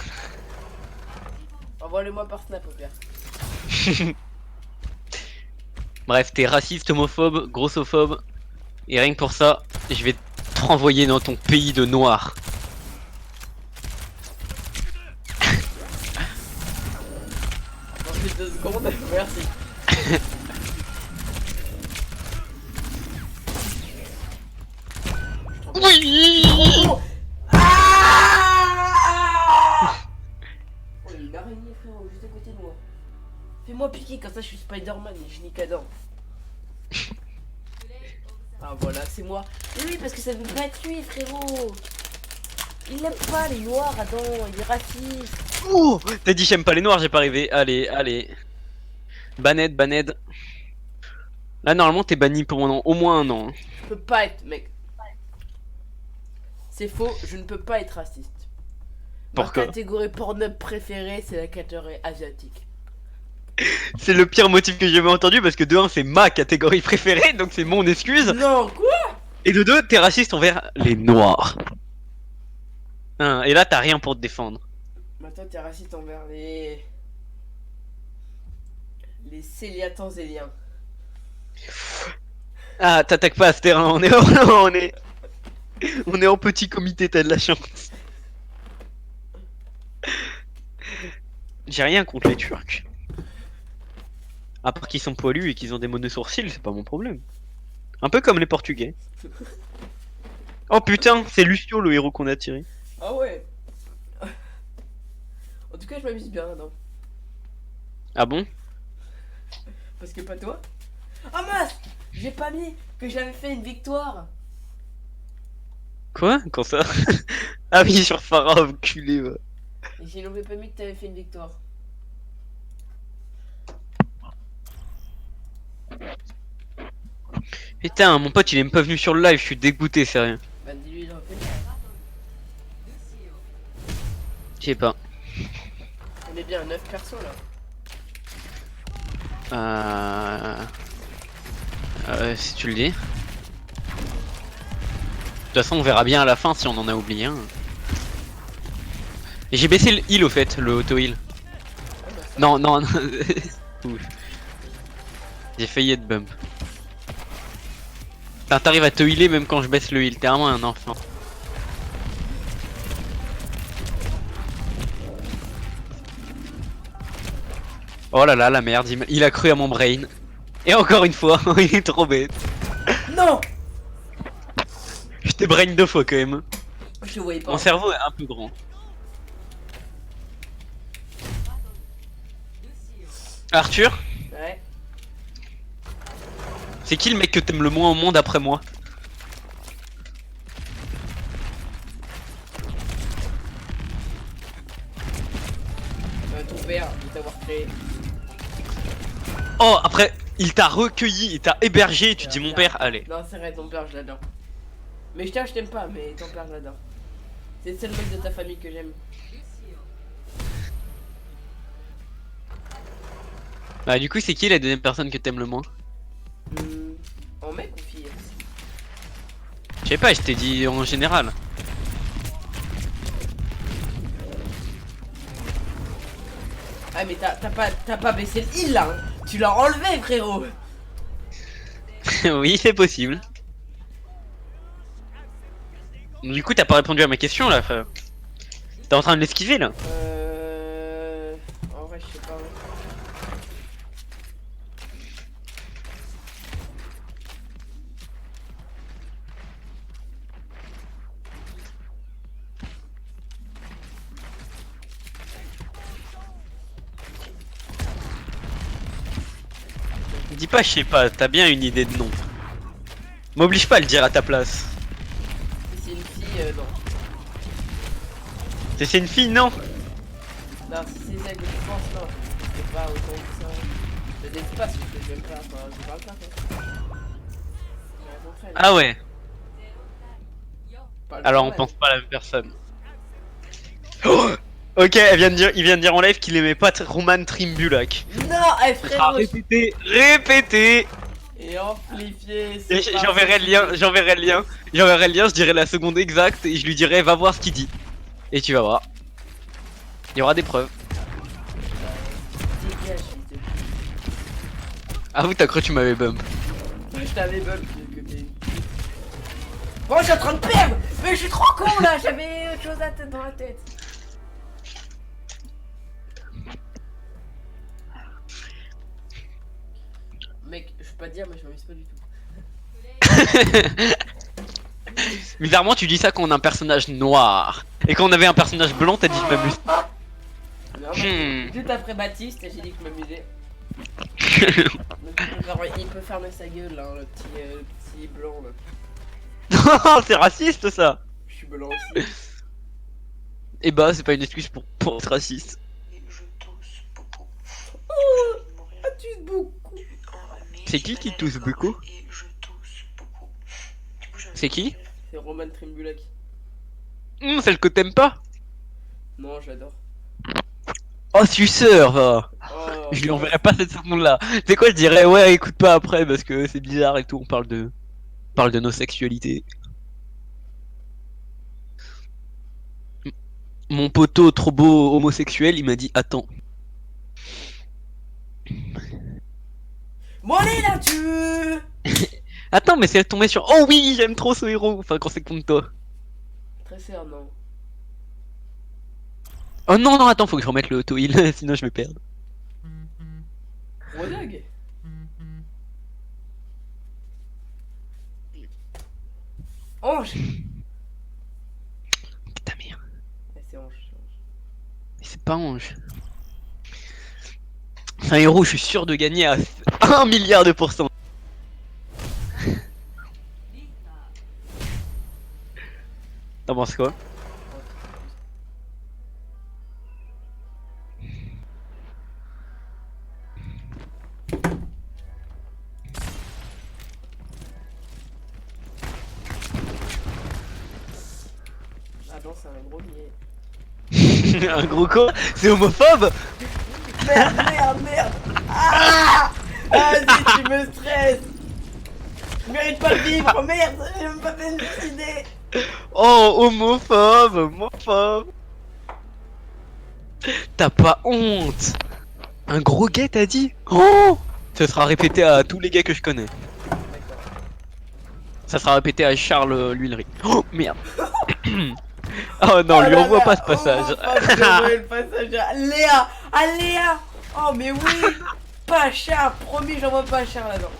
Envoie-le-moi par snap au pire. Bref, t'es raciste, homophobe, grossophobe. Et rien que pour ça, je vais te renvoyer dans ton pays de noir. Dans les 2 secondes, merci. Oui. Oh, ah oh, il y a une araignée, frérot, juste à côté de moi. Fais-moi piquer, comme ça je suis Spider-Man et je nique Adam. Ah voilà, c'est moi. Mais oui, parce que ça veut pas être lui, frérot. Il n'aime pas les noirs, Adam, il est raciste. Oh, t'as dit j'aime pas les noirs, j'ai pas arrivé. Allez, allez. Baned, Baned. Là, normalement, t'es banni pour au moins un an. Je peux pas être, mec. C'est faux, je ne peux pas être raciste. Pourquoi? Ma catégorie Pornhub préférée, c'est la catégorie asiatique. C'est le pire motif que j'ai jamais entendu parce que de 1, c'est ma catégorie préférée, donc c'est mon excuse. Non, quoi? Et de 2, t'es raciste envers les noirs. Hein, et là, t'as rien pour te défendre. Maintenant, t'es raciste envers les Céliatanzéliens. Ah, t'attaques pas à ce terrain, on est on est en petit comité, t'as de la chance. J'ai rien contre les Turcs. À part qu'ils sont poilus et qu'ils ont des monosourcils, c'est pas mon problème. Un peu comme les Portugais. Oh putain, c'est Lucio le héros qu'on a tiré. Ah ouais. En tout cas, je m'amuse bien là-dedans. Ah bon? Parce que pas toi. Ah mince, j'ai pas mis que j'avais fait une victoire. Quoi? Quand ça? Ah oui, sur Farah, enculé, ouais. Et j'ai n'avais pas mis que t'avais fait une victoire. Putain, mon pote il est même pas venu sur le live, je suis dégoûté, sérieux. Bah dis-lui, j'en fais. Je sais pas. On est bien à 9 persos là. Si tu le dis. De toute façon, on verra bien à la fin si on en a oublié un. Et j'ai baissé le heal au fait, le auto heal. Non, non, non. Ouf. J'ai failli être bump. Putain, t'arrives à te healer même quand je baisse le heal, t'es vraiment un enfant. Oh là là, la merde, il a cru à mon brain. Et encore une fois, il est trop bête. Non. Je t'ai brain 2 fois quand même. Je te voyais pas. Mon cerveau est un peu grand. Arthur, Ouais. c'est qui le mec que t'aimes le moins au monde après moi? Ton père, de t'avoir créé. Oh, après, il t'a recueilli, il t'a hébergé, et tu dis mon père, allez. Non, c'est vrai, ton père, je l'adore. Mais je t'aime pas, mais ton père, je l'adore. C'est le seul mec de ta famille que j'aime. Bah du coup, c'est qui la deuxième personne que t'aimes le moins? En mec ou fille? Je sais pas, je t'ai dit en général. Ah mais t'as pas baissé le heal là hein. Tu l'as enlevé frérot. Oui, c'est possible. Du coup, t'as pas répondu à ma question là, frère. T'es en train de l'esquiver là. En vrai, je sais pas. Dis pas, je sais pas, t'as bien une idée de nom. M'oblige pas à le dire à ta place. Si c'est une fille, non. C'est une fille, non? Non, si c'est celle que je pense, non. C'est pas autant que ça. Je dis pas ce que j'aime pas, enfin, je parle pas quoi. Ah ouais. Pas le Alors on problème. pense pas à la même personne. Oh, ok, il vient de dire en live qu'il aimait pas Roman Trimbulak. Non, eh frérot. Répétez, répétez. Et amplifié. Et j'enverrai le lien, j'enverrai le lien, je dirai la seconde exacte et je lui dirai va voir ce qu'il dit. Et tu vas voir. Il y aura des preuves. Dégage, fils de pute. Ah oui, t'as cru que tu m'avais bump. Je t'avais bump que t'es. Oh, je suis en train de perdre. Mais je suis trop con là. J'avais autre chose dans la tête. Mec, je peux pas te dire, mais je m'amuse pas du tout. Bizarrement, tu dis ça quand on a un personnage noir. Et quand on avait un personnage blanc, t'as dit je m'amuse. Non, Hmm. juste après Baptiste, j'ai dit que je m'amusais. Il peut fermer sa gueule là, le petit blanc là. C'est raciste ça. Je suis blanc aussi. Et bah, c'est pas une excuse pour être raciste. Je tousse beaucoup. Oh, ah, tu es beaucoup. C'est qui tousse beaucoup? Et je tousse beaucoup. Du coup, C'est qui? C'est Roman Trimbulak. Celle que t'aimes pas? Non, j'adore. Oh, suceur, va. Oh, Je lui enverrai pas cette seconde là. Tu sais quoi, je dirais ouais, écoute pas après parce que c'est bizarre et tout, on parle de nos sexualités. Mon poteau trop beau homosexuel, il m'a dit attends. Bon, allez là-dessus. Attends, mais c'est tombé sur oh oui, j'aime trop ce héros. Enfin, quand c'est contre toi. Très serre, non. Oh non, non, attends, faut que je remette le auto-heal, sinon je vais perdre. Rodog. Ange. Ta mère. C'est Ange. Mais c'est pas Ange. C'est un héros, je suis sûr de gagner à 1 milliard de pourcents. T'en penses quoi? Ah non, c'est un gros niais. Un gros con? C'est homophobe? Merde, merde, merde. Ah, vas-y, tu me stresses. Je mérite pas de vivre, merde. J'ai même pas fait me décider. Oh, homophobe. T'as pas honte? Un gros gay t'as dit? Oh! Ça sera répété à tous les gays que je connais. D'accord. Ça sera répété à Charles l'huilerie. Oh merde! Oh non, lui envoie pas ce passage. Oh, j'ai envoyé le passage à Léa. À Léa. Oh, mais oui. Pacha, promis, j'envoie Pacha là-dedans.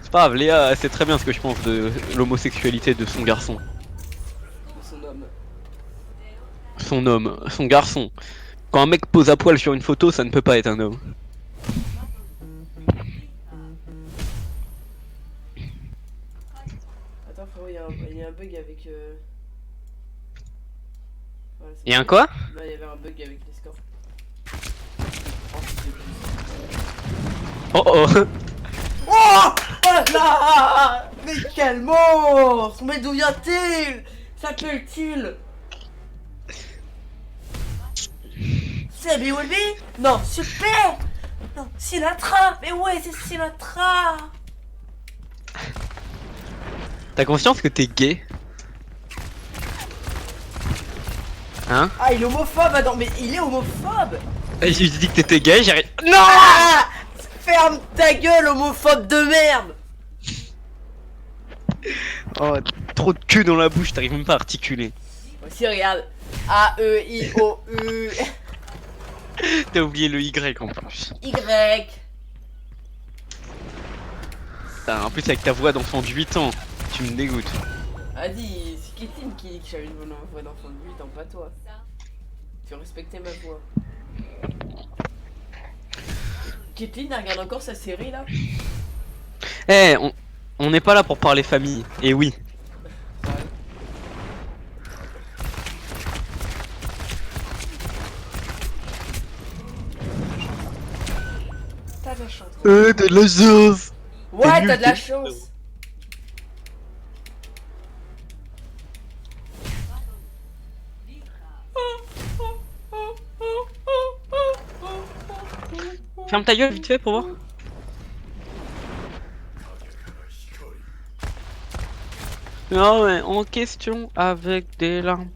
C'est pas grave, Léa sait très bien ce que je pense de l'homosexualité de son garçon. Son homme. Son homme, son garçon. Quand un mec pose à poil sur une photo, ça ne peut pas être un homme. Attends, frérot, il y a un bug avec. Voilà, c'est Et un bon. quoi? Non, il y avait un bug avec les scores. Oh oh! Oh, oh là. Mais quel monstre. Mais d'où vient-il? S'appelle-t-il? C'est B.O.B? Non, super. Non, Sinatra. Mais ouais, c'est Sinatra. T'as conscience que t'es gay? Hein? Ah, il est homophobe. Attends, mais il est homophobe. J'ai dit que t'étais gay, j'arrive. Non! Ah, ferme ta gueule, homophobe de merde. Oh, trop de queue dans la bouche, t'arrives même pas à articuler. Aussi, regarde. A-E-I-O-U. T'as oublié le Y en plus. Y. Putain, en plus avec ta voix d'enfant de 8 ans, tu me dégoûtes. Vas-y, c'est Kétine qui dit que j'avais une bonne voix d'enfant de 8 ans, pas toi. Tu respectais ma voix. Kétine, elle regarde encore sa série là? Eh, on n'est pas là pour parler famille. Et oui. Ouais. T'as de la chance. T'as de la chance. Ouais, nul, t'as de la t'es chance. Ferme ta gueule vite fait pour voir. Non ouais, en question avec des larmes.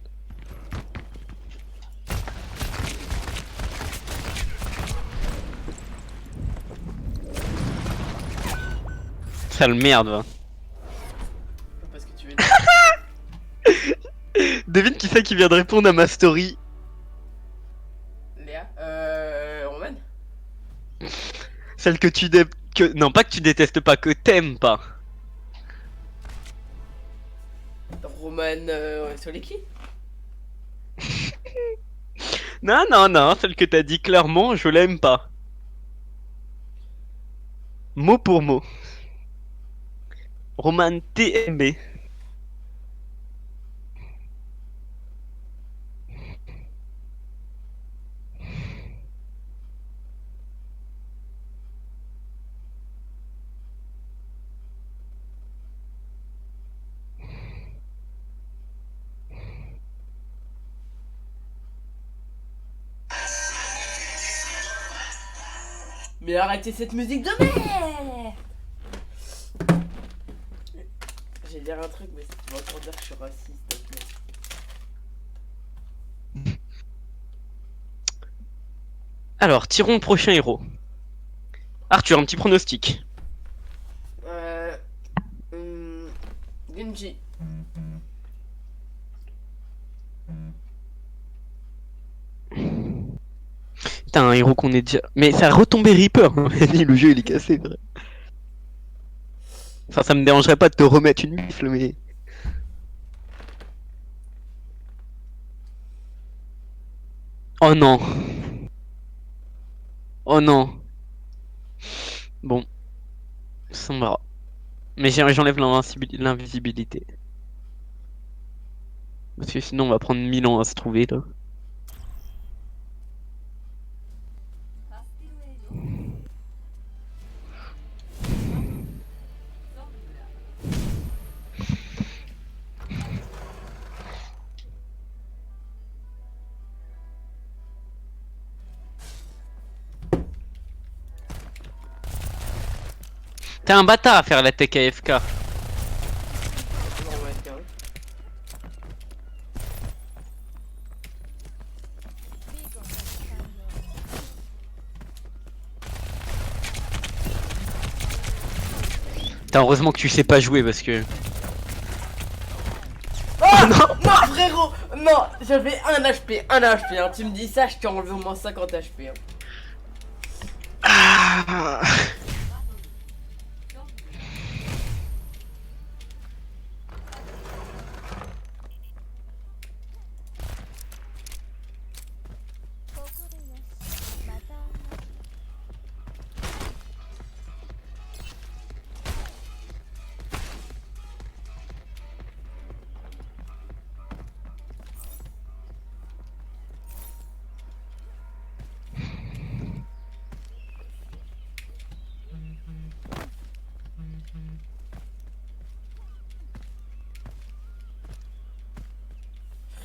Sale merde va. Devine qui c'est qui vient de répondre à ma story. Léa Roman. Celle que tu non, pas que tu détestes pas, que t'aimes pas. Roman Soleki. Non, non, non, celle que t'as dit clairement, je l'aime pas. Mot pour mot. Roman TMB. Mais arrêtez cette musique de merde. J'ai dire un truc, mais tu vas encore dire que je suis raciste. Alors, tirons le prochain héros. Arthur, un petit pronostic. Genji. T'as un héros qu'on est déjà... Mais ça a retombé Reaper. Hein. Le jeu il est cassé, vrai. Enfin, ça me dérangerait pas de te remettre une bifle, mais... Oh non. Oh non. Bon. Ça me va. Mais j'enlève l'invisibilité. Parce que sinon on va prendre 1000 ans à se trouver là. T'es un bâtard à faire la tech AFK. Non, ouais, carré. T'as heureusement que tu sais pas jouer parce que... Oh non, non frérot. Non, j'avais 1 HP, 1 HP. Hein. Tu me dis ça, je t'ai enlevé au moins 50 HP. Hein. Ah.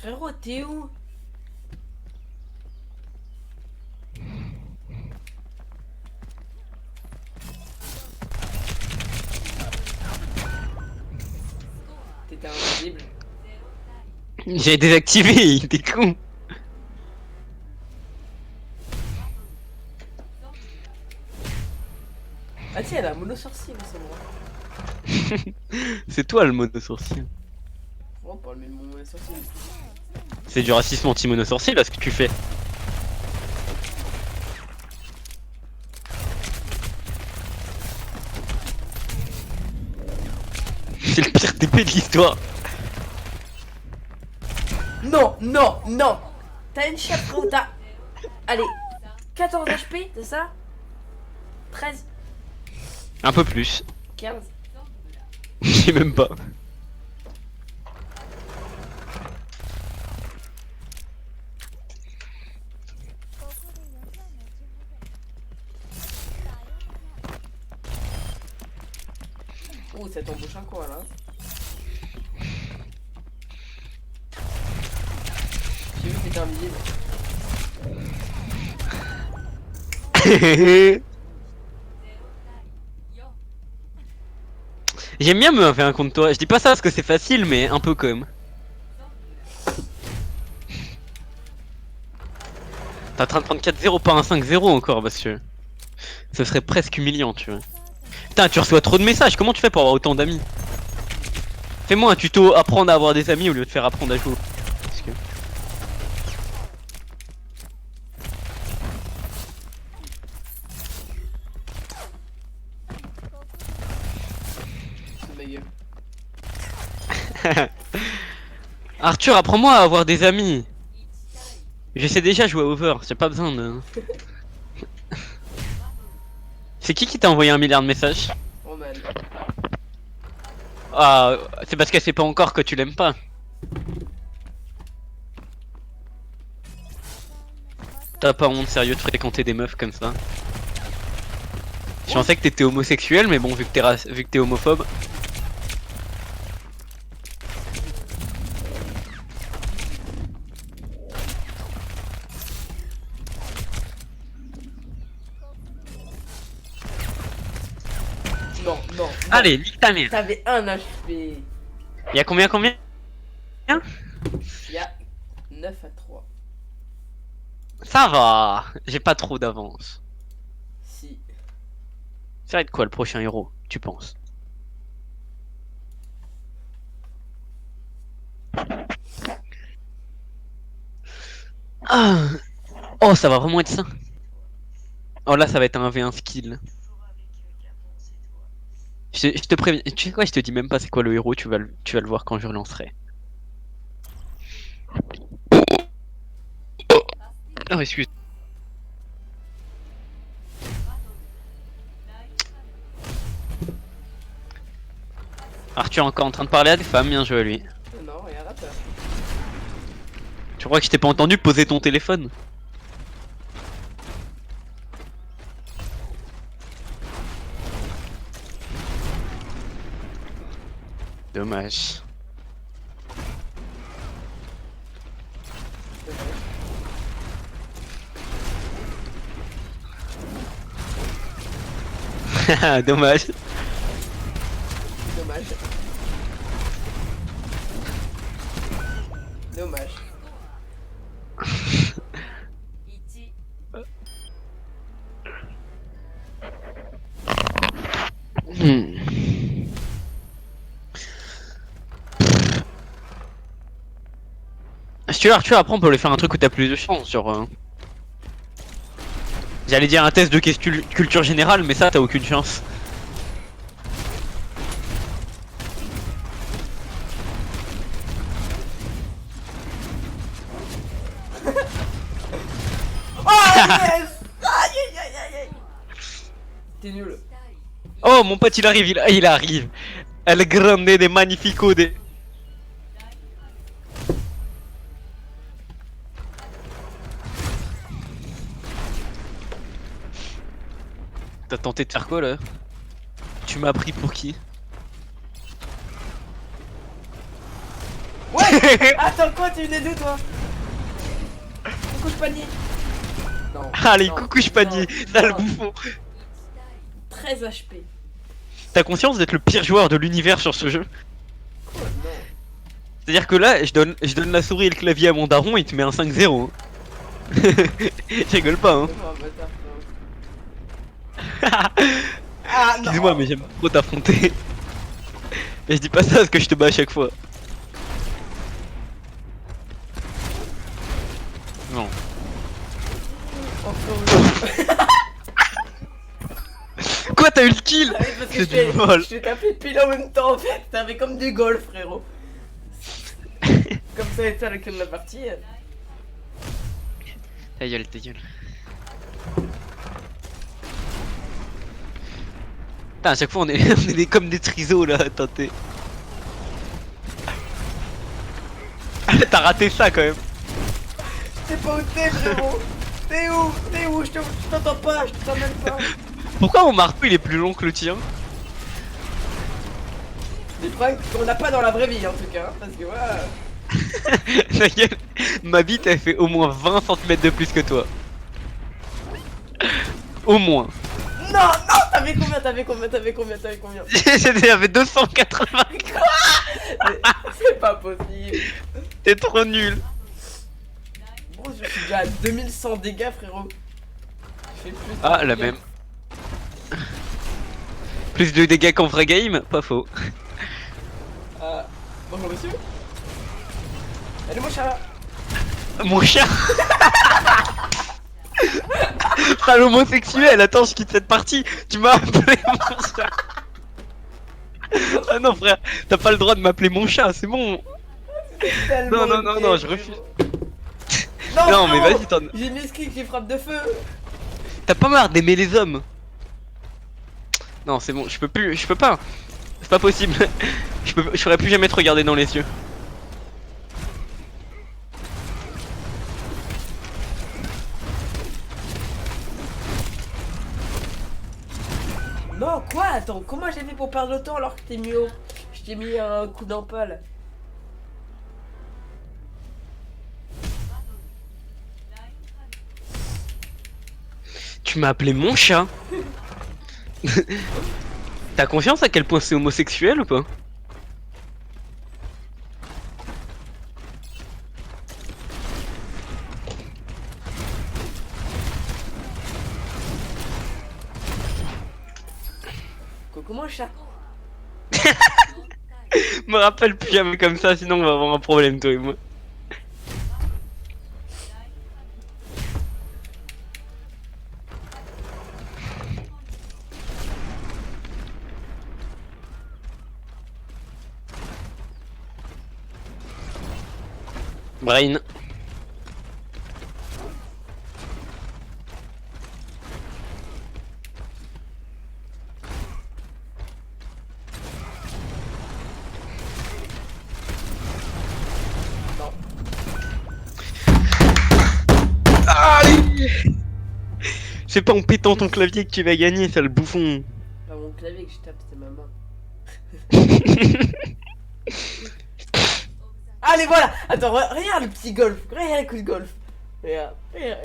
Frérot, t'es où? T'étais invisible. J'ai désactivé, il était con. Ah tiens, elle a un mono sorcier, c'est moi. C'est toi le mono sorcier. On parle même de mon mono sorcier. C'est du racisme anti-mono sorcier là ce que tu fais. C'est le pire TP de l'histoire. Non, non, non. T'as une chape, frérot, t'as... Allez, 14 HP, c'est ça? 13, Un peu plus. 15. Je sais même pas. Oh, ça t'embauche un coin, là. J'ai vu que t'étais invisible. J'aime bien me faire un contre toi. Je dis pas ça parce que c'est facile, mais un peu quand même. T'es en train de prendre 4-0, pas un 5-0 encore parce que ce serait presque humiliant, tu vois. Putain, tu reçois trop de messages. Comment tu fais pour avoir autant d'amis? Fais-moi un tuto apprendre à avoir des amis au lieu de faire apprendre à jouer. Arthur, apprends-moi à avoir des amis. Je sais déjà jouer à Over, j'ai pas besoin de... C'est qui t'a envoyé 1 milliard de messages? Roman. Ah, c'est parce qu'elle sait pas encore que tu l'aimes pas. T'as pas honte, sérieux, de fréquenter des meufs comme ça? Je pensais que t'étais homosexuel, mais bon, vu que t'es homophobe. Non, non. Allez, nique ta mère. T'avais 1 HP. Y'a combien? Il y a 9 à 3. Ça va, j'ai pas trop d'avance. Si. Ça va être quoi le prochain héros, tu penses? Ah. Oh, ça va vraiment être ça. Oh là, ça va être un V1 skill. Je te préviens, tu sais quoi, je te dis même pas c'est quoi le héros, tu vas le voir quand je relancerai. Oh, excuse. Arthur encore en train de parler à des femmes, bien joué à lui. Non, regarde là, peur. Tu crois que je t'ai pas entendu poser ton téléphone? Dommage. Dommage. Dommage. Dommage. Si tu veux, Arthur, après on peut lui faire un truc où t'as plus de chance sur... J'allais dire un test de culture générale, mais ça t'as aucune chance. Oh yes. Aïe aïe aïe aïe aïe. T'es nul. Oh mon pote il arrive, il arrive. El grande de magnifico de... T'as tenté de faire quoi là? Tu m'as pris pour qui? Ouais. Attends quoi, tu venais d'où toi? Coucou je panier. Non. Allez, non, coucou je panier, non, sale non. bouffon. 13 HP. T'as conscience d'être le pire joueur de l'univers sur ce jeu? Quoi? Non. C'est-à-dire que là, je donne la souris et le clavier à mon daron, il te met un 5-0. Hein. Je rigole pas hein. C'est moi, bâtard, frérot. Ah non. Excuse-moi mais j'aime trop t'affronter. Et je dis pas ça parce que je te bats à chaque fois. Non. Encore Quoi, t'as eu le kill? Ah oui, parce que C'est du vol. je t'ai tapé pile en même temps en fait. T'avais comme du golf, frérot. Comme ça était avec la partie. Ta gueule, ta gueule. Putain, à chaque fois on est comme des trisos là, attends t'es... T'as raté ça quand même. T'es pas où t'es, frérot. T'es où? T'es où? Je t'entends pas, je t'entends même pas. Pourquoi mon marteau il est plus long que le tien? Des problèmes qu'on n'a pas dans la vraie vie en tout cas. Hein, parce que voilà. Ta gueule, ma bite elle fait au moins 20 cm de plus que toi. Au moins. Non, non, t'avais combien? T'avais combien? J'avais 280. Mais c'est pas possible. T'es trop nul. Bon, je suis déjà à 2100 dégâts, frérot. Je fais plus de Ah, la dégâts. même. Plus de dégâts qu'en vrai game? Pas faux. Bonjour monsieur. Allez mon chat. Mon chat. Ah, l'homosexuel, attends, je quitte cette partie. Tu m'as appelé mon chat. Ah non frère, t'as pas le droit de m'appeler mon chat, c'est bon. Tellement Non, ok, je refuse. Non, Non, mais frérot, vas-y, t'en... j'ai mis skill qui frappe de feu. T'as pas marre d'aimer les hommes? Non, c'est bon, je peux pas. C'est pas possible. Je ferais plus jamais te regarder dans les yeux. Non, quoi? Attends, comment j'ai fait pour perdre le temps alors que t'es mis au... Je t'ai mis un coup d'empale. Tu m'as appelé mon chat. T'as conscience à quel point c'est homosexuel ou pas? Coucou mon chat. Me rappelle plus jamais comme ça, sinon on va avoir un problème toi et moi. Brain. Non. Allez. C'est pas en pétant ton clavier que tu vas gagner, sale bouffon. Pas mon clavier que je tape, c'est ma main. Allez, voilà. Attends, regarde le petit golf. Regarde le coup de golf. Regarde, regarde.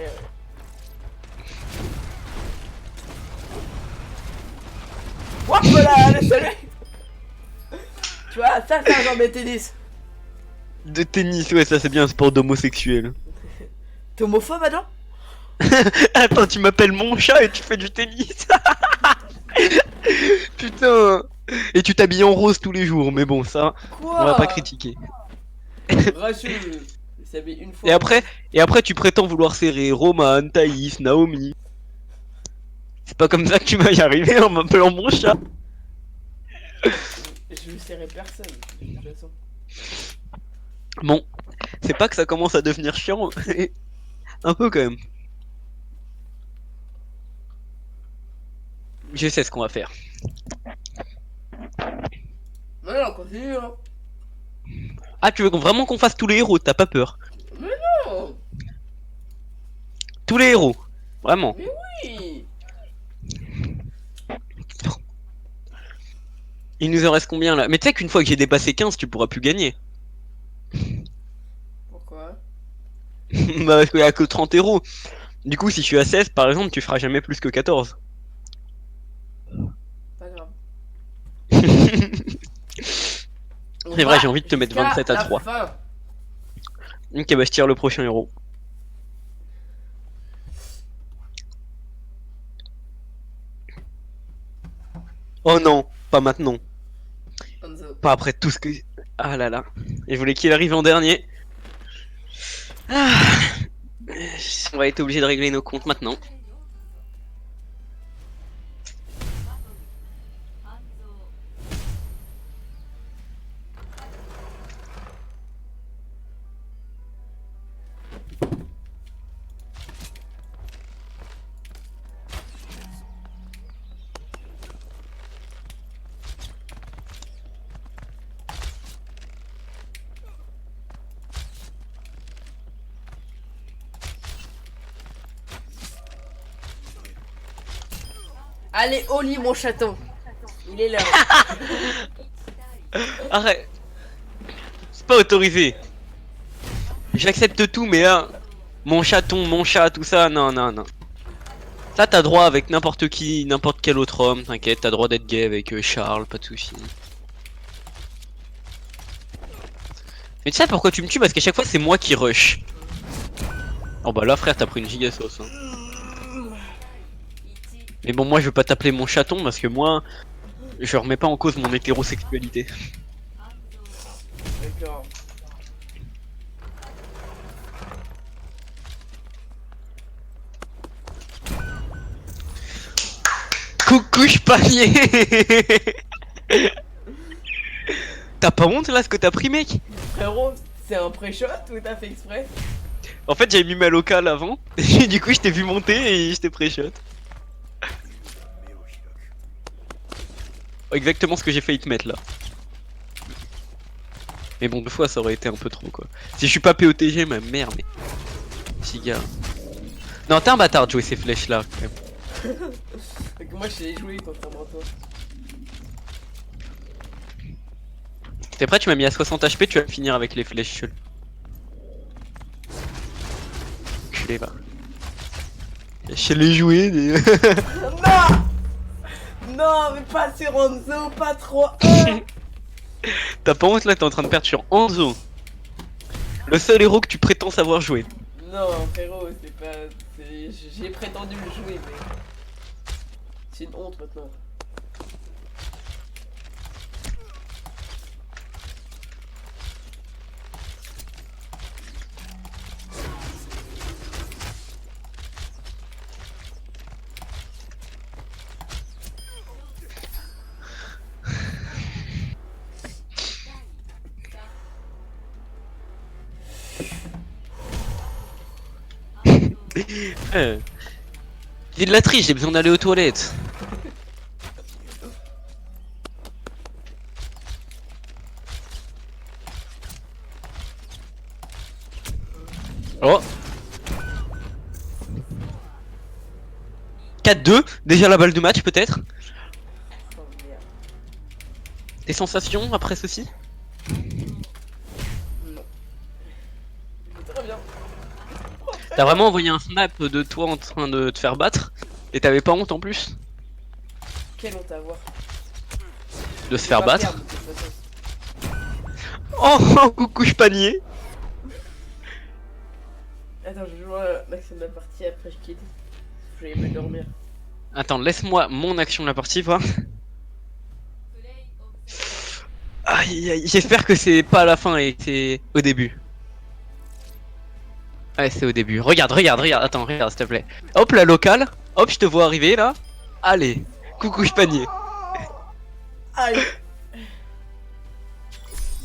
Hop là, le soleil. Tu vois, ça c'est un genre de tennis. De tennis, ouais, ça c'est bien un sport d'homosexuel. T'es homophobe, Adam? Attends, tu m'appelles mon chat et tu fais du tennis. Putain. Et tu t'habilles en rose tous les jours, mais bon, ça, Quoi? on va pas critiquer. Rassure, il s'habille une fois. Et après, tu prétends vouloir serrer Roman, Thaïs, Naomi. C'est pas comme ça que tu vas y arriver en m'appelant mon chat. Je ne serrai personne, de toute façon. Bon, c'est pas que ça commence à devenir chiant. Un peu quand même. Je sais ce qu'on va faire. Non, non, continue, hein. Ah, tu veux vraiment qu'on fasse tous les héros, t'as pas peur? Non. Tous les héros, vraiment. Mais oui. Il nous en reste combien là? Mais tu sais qu'une fois que j'ai dépassé 15, tu pourras plus gagner. Pourquoi? Bah parce qu'il y a que 30 héros. Du coup, si je suis à 16 par exemple, tu feras jamais plus que 14. Pas grave. C'est vrai, j'ai envie de te mettre 27 à 3. Fin. Ok, bah je tire le prochain héros. Oh non, pas maintenant. Hanzo. Pas après tout ce que... Ah là là. Et je voulais qu'il arrive en dernier. Ah. On va être obligé de régler nos comptes maintenant. Allez, au lit, mon chaton. Il est là. Arrête. C'est pas autorisé. J'accepte tout, mais là, mon chaton, mon chat, tout ça, non, non, non. Ça, t'as droit avec n'importe qui, n'importe quel autre homme, t'inquiète, t'as droit d'être gay avec Charles, pas de soucis. Mais tu sais pourquoi tu me tues? Parce qu'à chaque fois, c'est moi qui rush. Oh bah là, frère, t'as pris une giga sauce. Hein. Mais bon, moi, je veux pas t'appeler mon chaton parce que moi, je remets pas en cause mon hétérosexualité. D'accord. Coucouche panier. t'as pas honte là ce que t'as pris mec? Frérot, c'est un pré-shot ou t'as fait exprès? En fait j'avais mis ma locale avant, et du coup je t'ai vu monter et je t'ai pré-shot. Exactement ce que j'ai failli te mettre là. Mais bon, 2 fois ça aurait été un peu trop quoi. Si je suis pas POTG, ma mère, mais. Si gars. Non, t'es un bâtard de jouer ces flèches là quand même. Donc moi je sais jouer contrairement à toi. T'es prêt? Tu m'as mis à 60 HP, tu vas finir avec les flèches cheloues. Culé va. Je les jouer des. Non! Non, mais pas sur Hanzo, pas trop. T'as pas honte là, t'es en train de perdre sur Hanzo. Le seul héros que tu prétends savoir jouer. Non, frérot, c'est pas. J'ai prétendu le jouer, mais. C'est une honte maintenant. J'ai de la triche, j'ai besoin d'aller aux toilettes. Oh 4-2, déjà la balle de match peut-être. Oh merde. Tes sensations après ceci? Non. C'est très bien. T'as vraiment envoyé un snap de toi en train de te faire battre et t'avais pas honte en plus Quelle honte à voir. de se faire Pas battre? perdre, de toute façon. Oh, coucou je panier. Attends, je joue l'action de la partie après je quitte. Je vais me dormir. Attends, laisse-moi mon action de la partie voir. Aïe aïe, j'espère que c'est pas à la fin et que c'est au début. Ouais, c'est au début. Regarde, regarde, regarde, attends, regarde s'il te plaît. Hop, la locale. Hop, je te vois arriver là. Allez, coucou je panier. Aïe.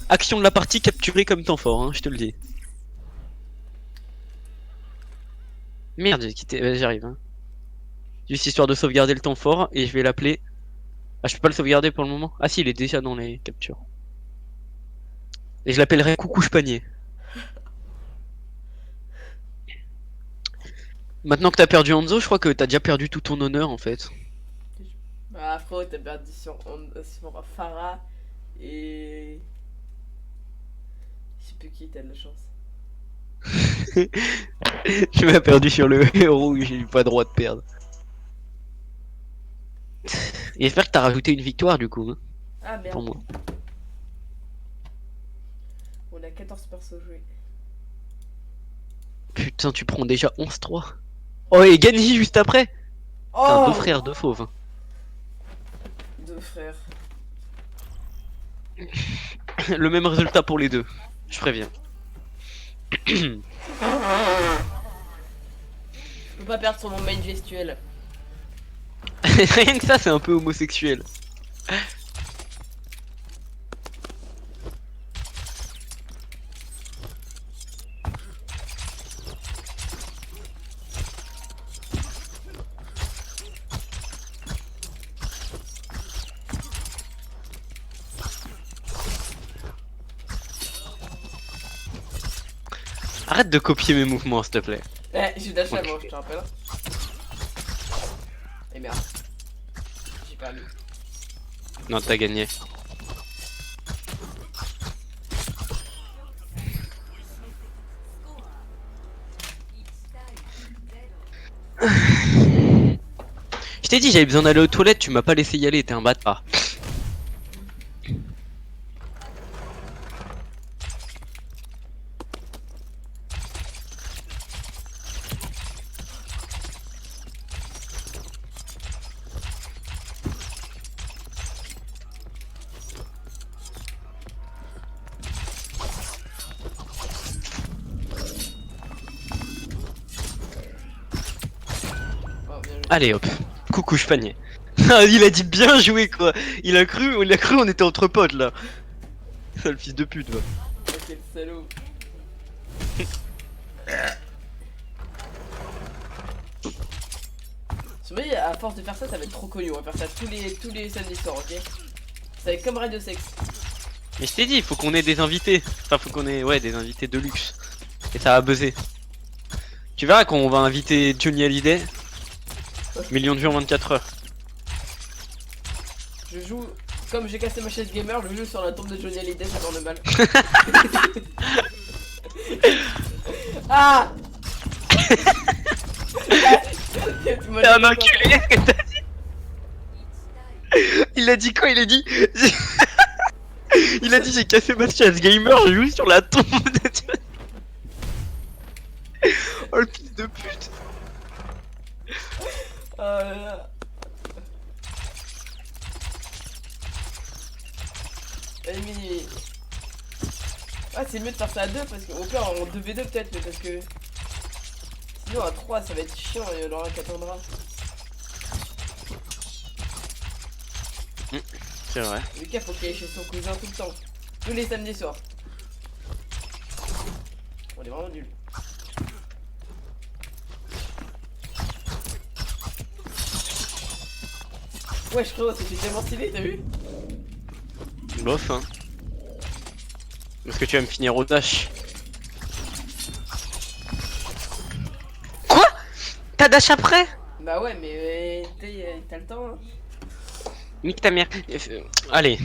Action de la partie capturée comme temps fort, hein, je te le dis. Merde, j'ai quitté, j'arrive. Hein. Juste histoire de sauvegarder le temps fort et je vais l'appeler. Ah, je peux pas le sauvegarder pour le moment. Ah si, il est déjà dans les captures. Et je l'appellerai coucou je panier. Maintenant que t'as perdu Hanzo, je crois que t'as déjà perdu tout ton honneur en fait. Ah, frérot, t'as perdu sur Farah et. Je sais plus qui, t'as de la chance. Tu m'as perdu sur le héros où j'ai eu pas droit de perdre. Et j'espère que t'as rajouté une victoire du coup, hein, Ah merde. pour moi. On a 14 persos joués. Putain, tu prends déjà 11-3. Oh, et Genji juste après. Putain, Oh, deux frères, deux fauves. Hein. deux frères. Le même résultat pour les deux, je préviens. Je peux pas perdre sur mon main gestuel. Rien que ça, c'est un peu homosexuel. Arrête de copier mes mouvements, s'il te plaît. Eh, j'ai dash Ok. avant, je te rappelle. Et merde. J'ai perdu. Non, t'as gagné. Je t'ai dit, j'avais besoin d'aller aux toilettes, tu m'as pas laissé y aller, t'es un bâtard. Oh, bien joué. Allez hop, coucou je panier. Ah, il a dit bien joué quoi. Il a cru on était entre potes là. Sale fils de pute, va. Oh, quel salaud. Je me dis, à force de faire ça, ça va être trop connu. On va faire ça tous les samedis soirs, ok? Ça va être comme Radio Sex. Mais je t'ai dit, faut qu'on ait des invités. Enfin, faut qu'on ait, ouais, des invités de luxe. Et ça va buzzer. Tu verras quand on va inviter Johnny Hallyday. Millions de vues en 24 heures. Je joue, comme j'ai cassé ma chaise gamer, je joue sur la tombe de Johnny Hallyday, ça tourne mal. Ah. T'es un enculé, ce que t'as dit. Il a dit quoi? Il a dit. Il a dit j'ai cassé ma chaise gamer, je joue sur la tombe de Johnny. Oh le fils de pute. Oh là là. Allez, mini. Ah, c'est mieux de faire ça à 2 parce qu'au pire en 2v2 peut-être, mais parce que sinon à 3 ça va être chiant et il y en aura qui attendra. C'est vrai. Lucas faut qu'il aille chez son cousin tout le temps, tous les samedis soirs. On est vraiment nuls. Ouais, je crois que c'était tellement stylé, t'as vu? Bof, hein. Est-ce que tu vas me finir au dash? Quoi? T'as dash après? Bah ouais, mais t'as le temps. Hein. Nique ta mère. Allez.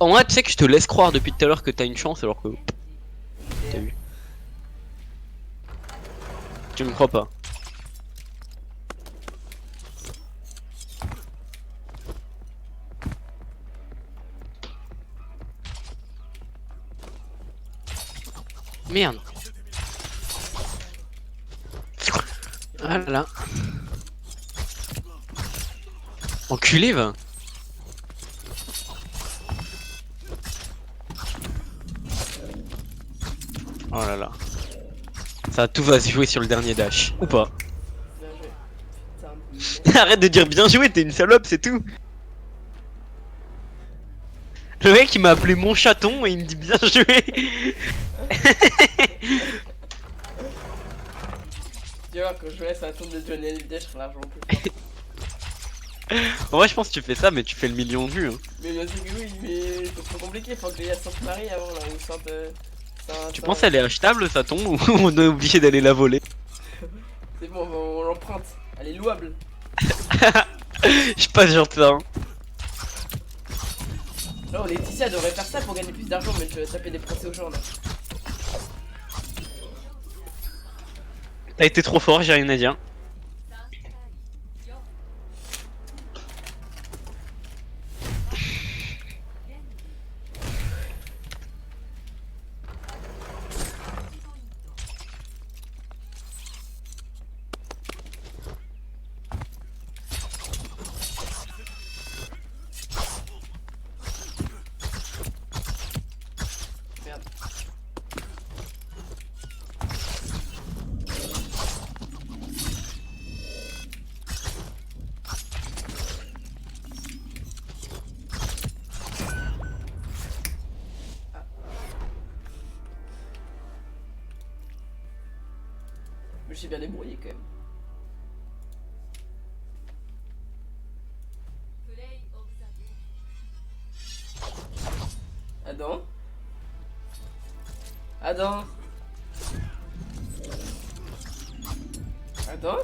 En vrai, tu sais que je te laisse croire depuis tout à l'heure que t'as une chance alors que. T'as vu. Tu me crois pas. Merde. Ah là là. Enculé va. Oh là là. Ça tout va se jouer sur le dernier dash. Ou pas. Bien joué. Putain. Arrête de dire bien joué, t'es une salope, c'est tout. Le mec il m'a appelé mon chaton et il me dit bien joué. Tu vois, quand je laisse la tombe de Johnny Hallyday, je serai l'argent plus fort. En vrai, je pense que tu fais ça, mais tu fais le million de vues. Hein. Mais bien sûr que oui, mais c'est trop compliqué, faut que j'aille à Sainte-Marie avant là, ou Sainte. Tu penses elle est achetable sa tombe ou on est obligé d'aller la voler? C'est bon, on l'emprunte, elle est louable. Je suis pas sûr de ça. Hein. Non, Laetitia devrait faire ça pour gagner plus d'argent, mais tu vas taper des procès aux gens là. T'as été trop fort, j'ai rien à dire. Merde. Je me suis bien débrouillé quand même. Adam? Adam? Adam?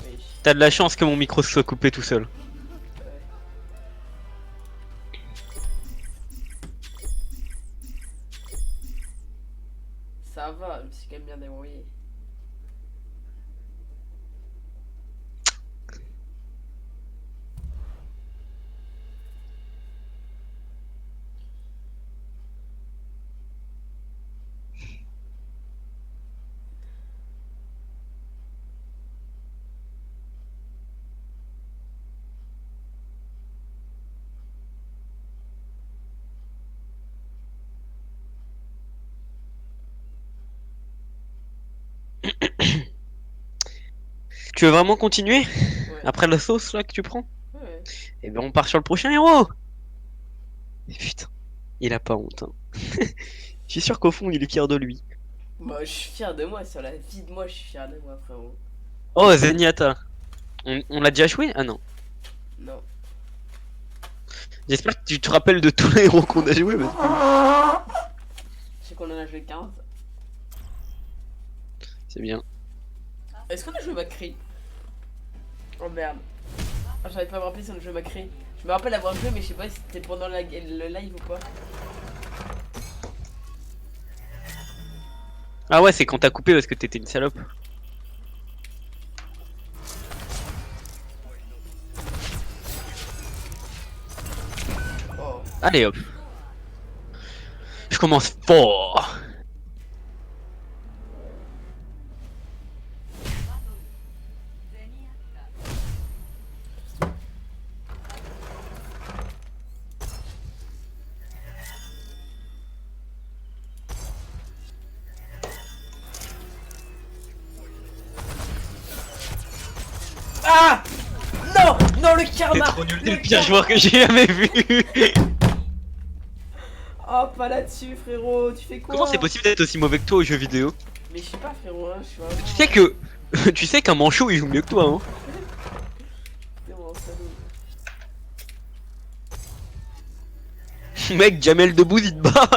Oui. T'as de la chance que mon micro se soit coupé tout seul. Ça va, je me suis quand même bien débrouillé. Tu veux vraiment continuer Ouais. après la sauce là que tu prends? Ouais. Et ben on part sur le prochain héros. Et putain, il a pas honte. Hein. Je suis sûr qu'au fond il est fier de lui. Moi, je suis fier de moi, sur la vie de moi, je suis fier de moi, frérot. Oh Zenyatta. On l'a déjà joué? Ah non. Non. J'espère que tu te rappelles de tous les héros qu'on a joué. Parce que Je sais qu'on en a joué 15. c'est bien. Est-ce qu'on a joué Macri? Oh merde. Ah, j'arrive pas à me rappeler si on a joué Macri. Je me rappelle avoir joué, mais je sais pas si c'était pendant le live ou pas. Ah ouais, c'est quand t'as coupé parce que t'étais une salope. Oh. Allez hop. Je commence fort. Ah! Non! Non, le T'es karma! trop nul, t'es le pire joueur que j'ai jamais vu. Oh, pas là-dessus, frérot, tu fais quoi? Comment c'est possible d'être aussi mauvais que toi aux jeux vidéo? Mais je suis pas, frérot, hein, je suis vraiment. Tu sais que. Tu sais qu'un manchot il joue mieux que toi, hein. C'est bon, salaud. Mec, Jamel Debbouze il te bat.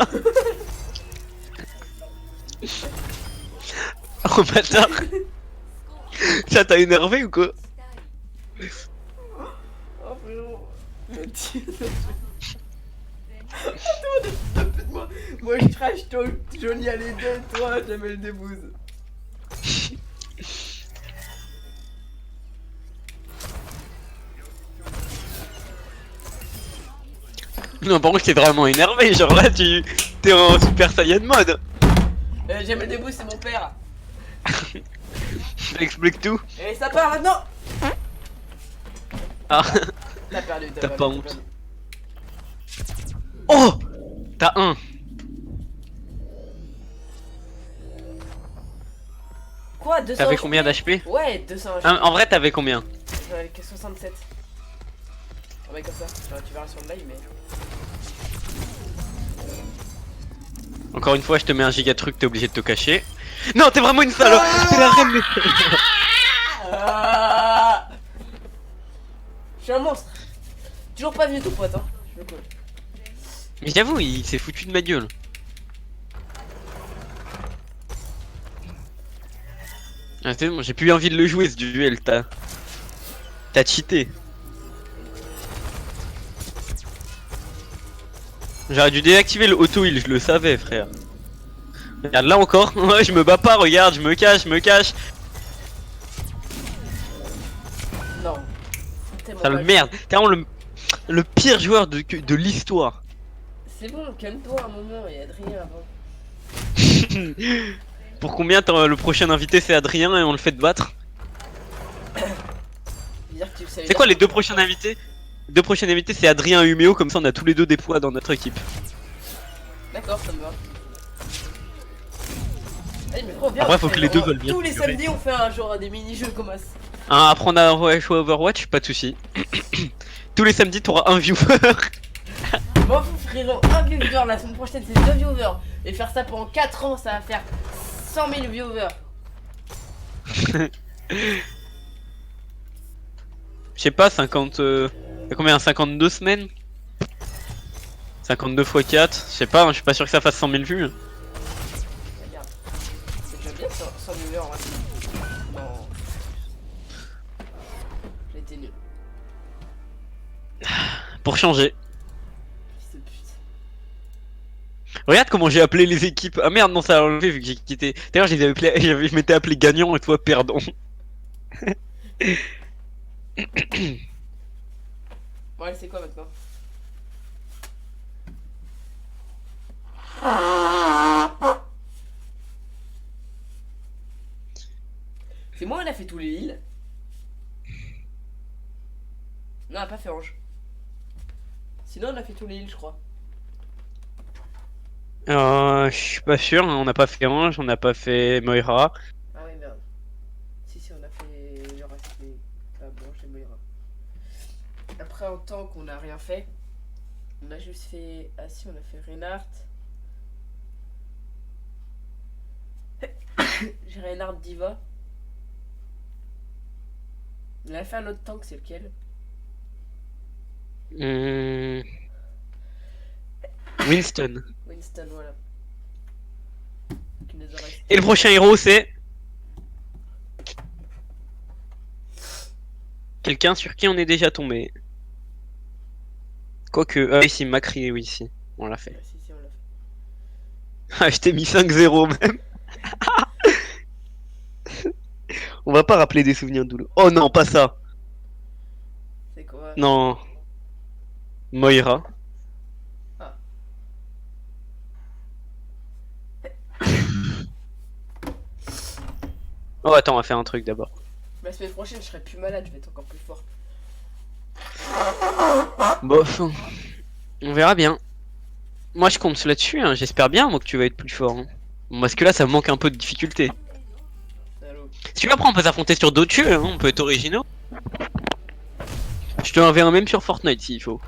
Oh bâtard. Ça t'a énervé ou quoi? Oh, frérot. Mais tu. Attends, de moi. Moi, je trash talk Johnny Hallyday, toi, Jamel Debbouze. Non, par contre, j'étais vraiment énervé. Genre là, tu. T'es en Super Saiyan mode. Jamel Debbouze, c'est mon père. Ça explique tout. Et ça part maintenant! Ah. T'as perdu, T'as pas honte. perdu. Oh. T'as un. Quoi, 200 T'avais combien d'HP? Ouais, 200 HP. En vrai, t'avais combien? J'avais que 67. On va comme ça, enfin, tu verras sur le live, mais. Encore une fois, je te mets un giga truc, t'es obligé de te cacher. Non, t'es vraiment une salope. T'es la reine des... Ah, je suis un monstre. Toujours pas vu ton pote, hein. Je veux quoi. Mais j'avoue, il s'est foutu de ma gueule. Ah, c'est bon, j'ai plus envie de le jouer ce duel, t'as cheaté. J'aurais dû désactiver le auto-heal, je le savais frère. Regarde là encore, ouais, je me bats pas, regarde, je me cache, Non. Tellement Sale mal. merde, t'es vraiment le pire joueur de l'histoire. C'est bon, calme-toi un moment, il y a Adrien avant. Pour combien le prochain invité c'est Adrien et on le fait te battre? Dire que tu le savais C'est quoi bien. les deux prochains invités? Les deux prochains invités c'est Adrien et Huméo, comme ça on a tous les deux des poids dans notre équipe. D'accord, ça me va. Allez, mais gros, viens, Après, on faut fait- que les deux on- veulent bien Tous les se durer. samedis, on fait un genre des mini-jeux comme ça. Hein, apprendre à jouer à Overwatch, pas de soucis. Tous les samedis t'auras un viewer. M'en fous, frérot, un viewer la semaine prochaine, c'est 2 viewers. Et faire ça pendant 4 ans, ça va faire 100 000 viewers. Je sais pas, 50... T'as combien? 52 semaines? 52 x 4, je sais pas, hein, je suis pas sûr que ça fasse 100 000 vues. Regarde. C'est déjà bien 100 viewers en vrai. Non. J'ai été nul. Pour changer. Fils de pute. Regarde comment j'ai appelé les équipes. Ah merde, non, ça a enlevé vu que j'ai quitté. D'ailleurs, je les avais appelés, je m'étais appelé gagnant et toi perdant. Bon, allez, c'est quoi maintenant? C'est moi, on a fait tous les îles. Non, on a pas fait Ange. Sinon, on a fait tous les îles, je crois. Je suis pas sûr, hein, on n'a pas fait Ange, on n'a pas fait Moira. Ah oui, merde. Si, on a fait genre après en tant qu'on n'a rien fait. On a juste fait... Ah si, on a fait Reinhardt. J'ai Reinhardt Diva. On a fait un autre tank, c'est lequel? Winston. Winston, voilà. Qui nous a resté. Et le prochain héros c'est... Quelqu'un sur qui on est déjà tombé. Quoique... Ah ici, Macri, oui, ici. On l'a fait. Ah, si, si, on l'a fait. Ah, je t'ai mis 5-0 même. On va pas rappeler des souvenirs douloureux. Oh non, pas ça. C'est quoi? Non. Moira. Ah. Oh attends, on va faire un truc d'abord. La semaine prochaine, je serai plus malade, je vais être encore plus fort. Bof. On verra bien. Moi je compte là-dessus, hein. J'espère bien moi que tu vas être plus fort. Hein. Bon, parce que là ça me manque un peu de difficulté. Salaud. Si tu veux après on peut s'affronter sur d'autres jeux, hein. On peut être originaux. Je te l'enverrai même sur Fortnite s'il faut.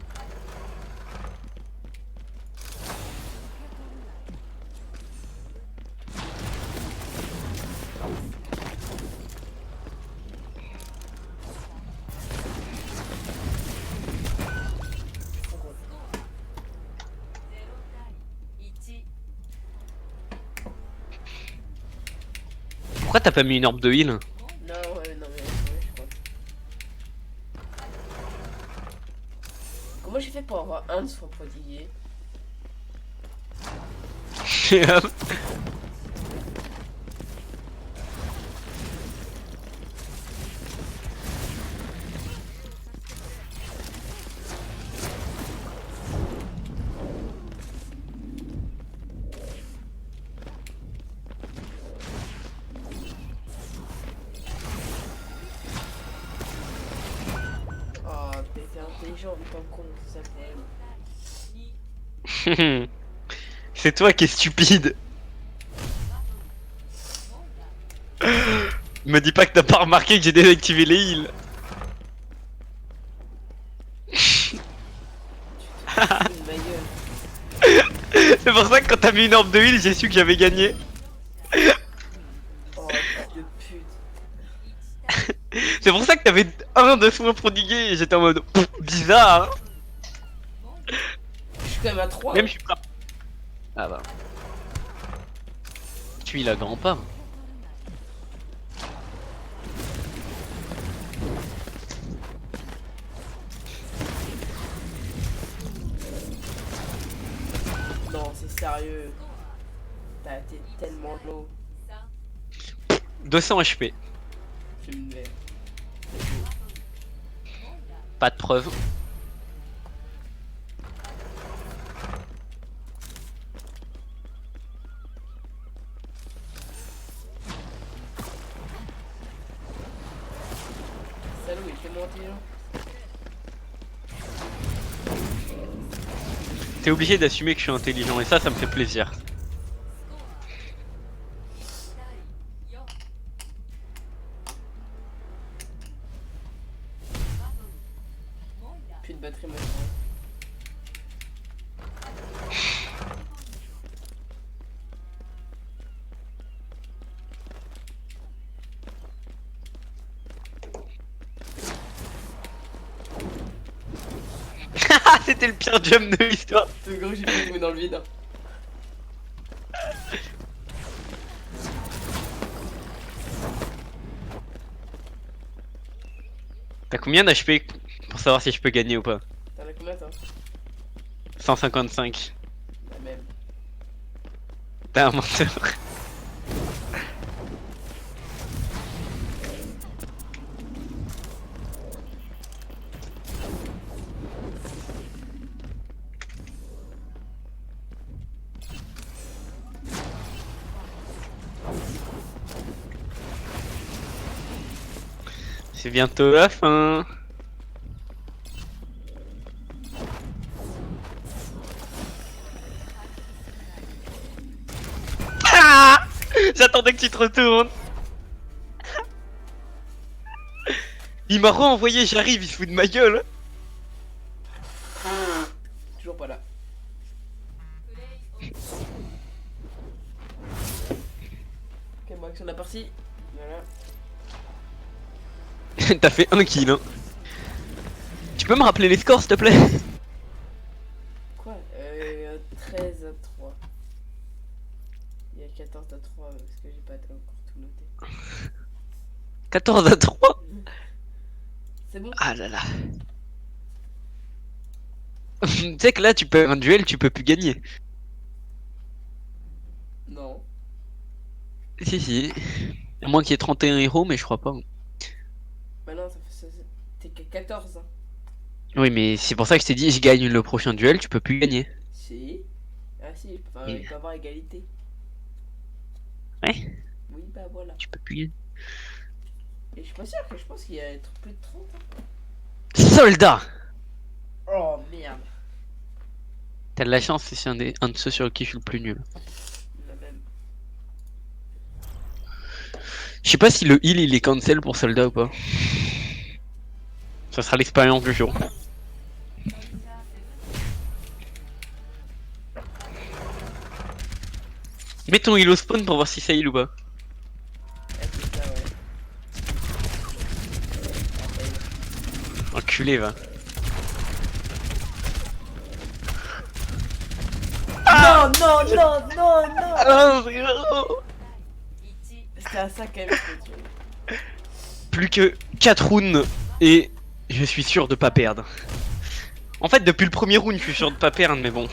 Pourquoi t'as pas mis une orbe de heal? Non, ouais, non, mais ouais, je crois. Comment j'ai fait pour avoir un de soin prodigué? Oh, t'es intelligent en tant con, c'est ça le problème. C'est toi qui es stupide. Me dis pas que t'as pas remarqué que j'ai désactivé les heals. Ma gueule. C'est pour ça que quand t'as mis une orbe de heal, j'ai su que j'avais gagné. Oh, fils de pute. C'est pour ça que t'avais un de soins prodigués et j'étais en mode pff, bizarre. Je suis quand même à 3. Même je suis pas. Ah bah. Tu il a grand pas. Non, c'est sérieux. T'as été tellement low. 200 HP. Je me vais. Pas de preuve. Salaud, il fait monter là. T'es obligé d'assumer que je suis intelligent et ça me fait plaisir. Plus de batterie maintenant. C'était le pire jump de l'histoire. C'est gros, j'ai fait jouer dans le vide. Hein. T'as combien d'HP pour savoir si je peux gagner ou pas? T'en as combien toi? 155. La même. T'es un menteur. C'est bientôt la fin. Ah, j'attendais que tu te retournes. Il m'a renvoyé, j'arrive, il se fout de ma gueule. sur la partie. Voilà. T'as fait 1 kill, hein. Tu peux me rappeler les scores, s'il te plaît? Quoi 13 à 3. Il y a 14 à 3 parce que j'ai pas encore tout noté. 14 à 3. C'est bon? Ah là là. Tu sais que là, tu peux un duel, tu peux plus gagner. Non. Si, si. À moins qu'il y ait 31 héros, mais je crois pas. Bah non, t'es qu'à 14. Hein. Oui, mais c'est pour ça que je t'ai dit, je gagne le prochain duel, tu peux plus gagner. Si. Ah si, enfin, Et- il peut avoir égalité. Ouais, Oui, bah voilà. tu peux plus gagner. Et je suis pas sûr que je pense qu'il y a plus de 30. Hein. Soldat! Oh merde. T'as de la chance, c'est un de ceux sur qui je suis le plus nul. La même. Je sais pas si le heal il est cancel pour soldat ou pas. Ça sera l'expérience du jour. Mets ton heal au spawn pour voir si ça heal ou pas. Ah, c'est ça, ouais. Enculé, va. Non, non, non, non, non. Ah, frérot. C'était à ça quand même que tu... Plus que 4 rounds et je suis sûr de pas perdre. En fait, depuis le premier round, je suis sûr de pas perdre, mais bon.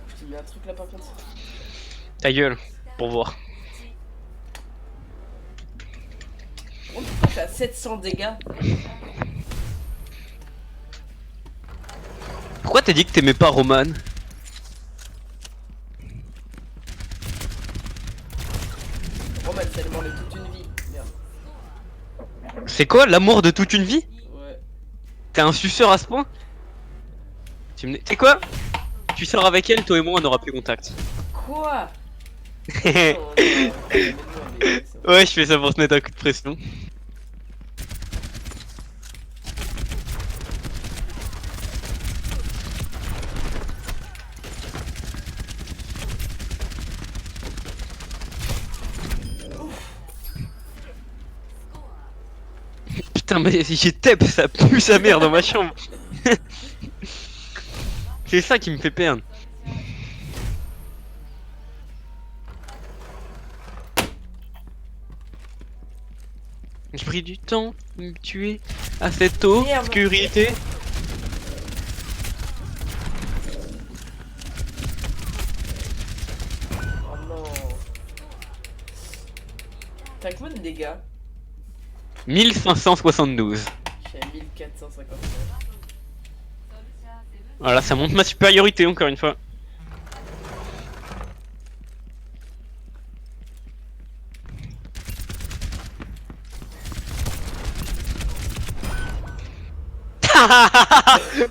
Je t'ai mis un truc là par contre. Ta gueule, pour voir. Oh, pourquoi t'as 700 dégâts? Pourquoi t'as dit que t'aimais pas Roman? Oh bah ça demandait toute une vie. Merde. C'est quoi l'amour de toute une vie? Ouais. T'es un suceur à ce point? Tu sais quoi? Tu sors avec elle, toi et moi on aura plus contact. Quoi? Ouais, Non, non, mais c'est bon. je fais ça pour te mettre un coup de pression. Putain, mais si j'ai tep, ça pue sa mère dans ma chambre. C'est ça qui me fait perdre. J'ai pris du temps de me tuer à cette obscurité. Oh non. T'as combien de dégâts? 1572. J'ai 1459. Voilà, ça montre ma supériorité encore une fois.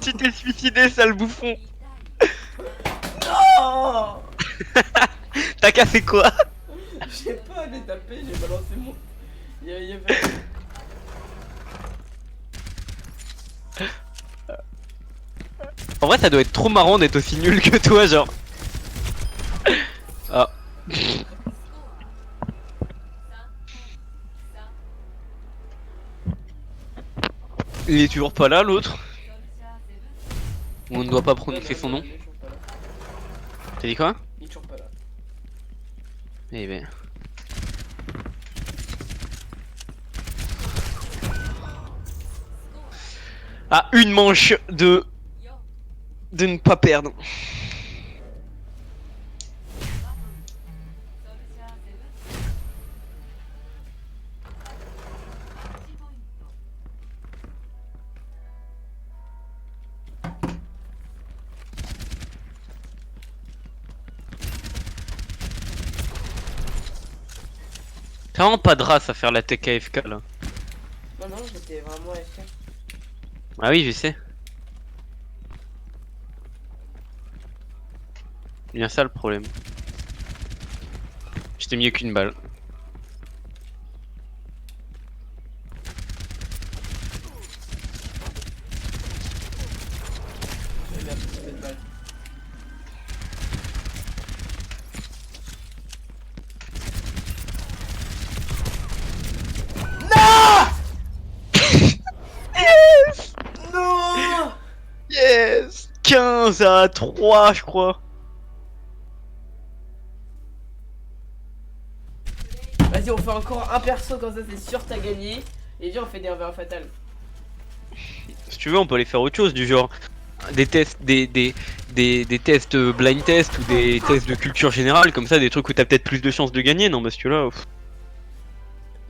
Tu t'es suicidé, sale bouffon. Oh. T'as cassé quoi? J'ai pas allé taper, j'ai balancé mon... Il y avait... En vrai, ça doit être trop marrant d'être aussi nul que toi, genre. Ah. Il est toujours pas là, l'autre. On ne doit pas prononcer son nom. Il est toujours pas là. T'as dit quoi? Il est toujours pas là. Eh ben. Ah, une manche de ne pas perdre. T'as vraiment pas de race à faire la tech AFK là. Non, non, j'étais vraiment AFK. Ah oui, je sais. C'est bien ça le problème. J'étais mieux qu'une balle. Non, c'est à 3, je crois. Vas-y, on fait encore un perso comme ça, c'est sûr, t'as gagné. Et viens, on fait des 1v1 fatal. Si tu veux, on peut aller faire autre chose, du genre des tests, des tests blind test ou des tests de culture générale, comme ça, des trucs où t'as peut-être plus de chances de gagner. Non, parce que là.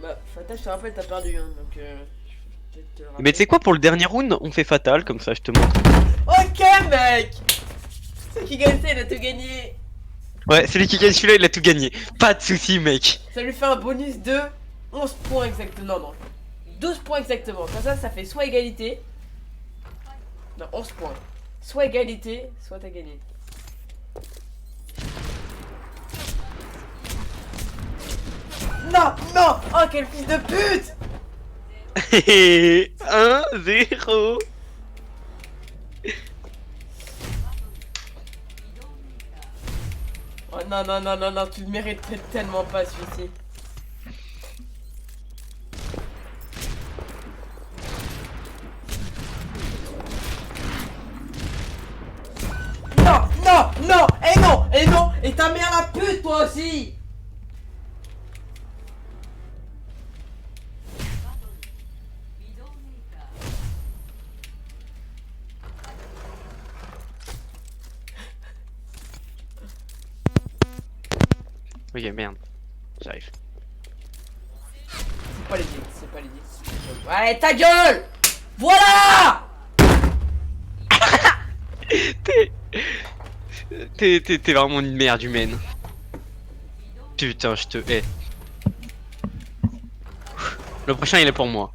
Bah, fatal, je te rappelle, t'as perdu, hein, donc je vais peut-être te le rappeler. Mais tu sais quoi, pour le dernier round, on fait fatal, comme ça, je te montre. Ok, mec. Celui qui gagne ça, il a tout gagné. Ouais, celui qui gagne celui-là, il a tout gagné. Pas de soucis, mec. Ça lui fait un bonus de 11 points exactement. Non, 12 points exactement. Ça fait soit égalité. Non, 11 points. Soit égalité, soit t'as gagné. Non, non. Oh, quel fils de pute. 1-0. Oh non, non, non, non, non, tu le mérites tellement pas celui-ci. Non, non, non, et non, et ta mère la pute toi aussi. Ok, merde. J'arrive. C'est pas les dicks, c'est pas les dicks. Allez, ta gueule. Voilà. T'es vraiment une merde humaine. Putain, je te hais. Le prochain, il est pour moi.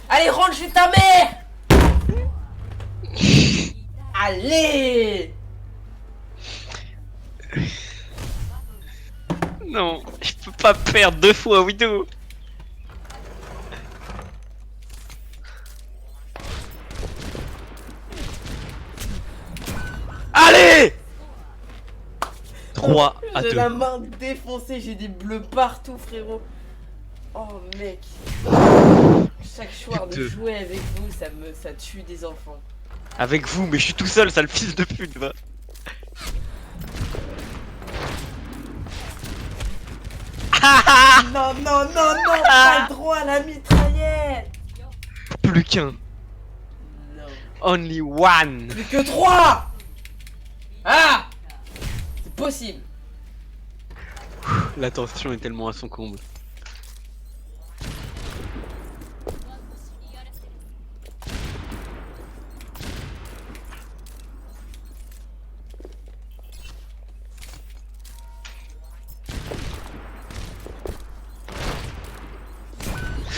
Allez, rentre chez ta mère. Allez. Non, je peux pas perdre 2 fois, Widow. Allez 3 à J'ai 2. la main défoncée, j'ai des bleus partout, frérot. Oh mec. Chaque soir de Deux. jouer avec vous, ça tue des enfants. Avec vous, mais je suis tout seul, sale fils de pute, va. Non, non, non, non, pas le droit à la mitraillette. Plus qu'un. Non. Only one. Plus que 3. Ah. C'est possible. La tension est tellement à son comble.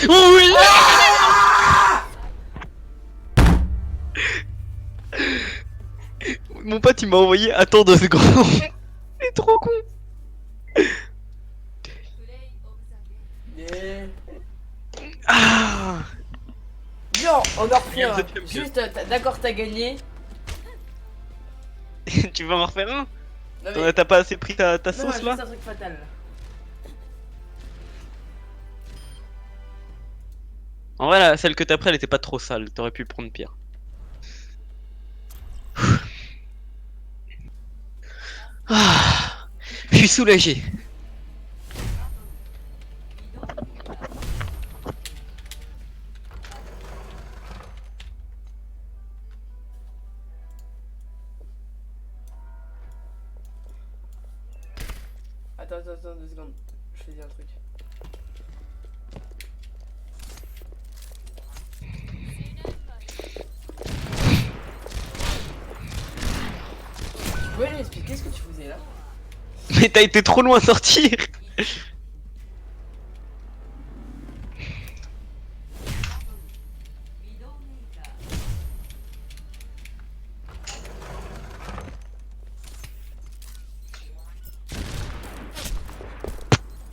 Oh oui. Mon pote il m'a envoyé attends 2 secondes. Il est trop con. Et... Ah. Viens, on en refait un. Regarde, c'est bien. Juste, d'accord, t'as gagné. Tu veux en refaire un? Non, T'as pas assez pris ta non, sauce juste là? un truc fatal. En vrai, celle que t'as pris, elle était pas trop sale. T'aurais pu prendre pire. Ah, je suis soulagé. Attends, 2 secondes. Je fais un truc. Tu pouvais lui expliquer ce que tu faisais là? Mais t'as été trop loin à sortir.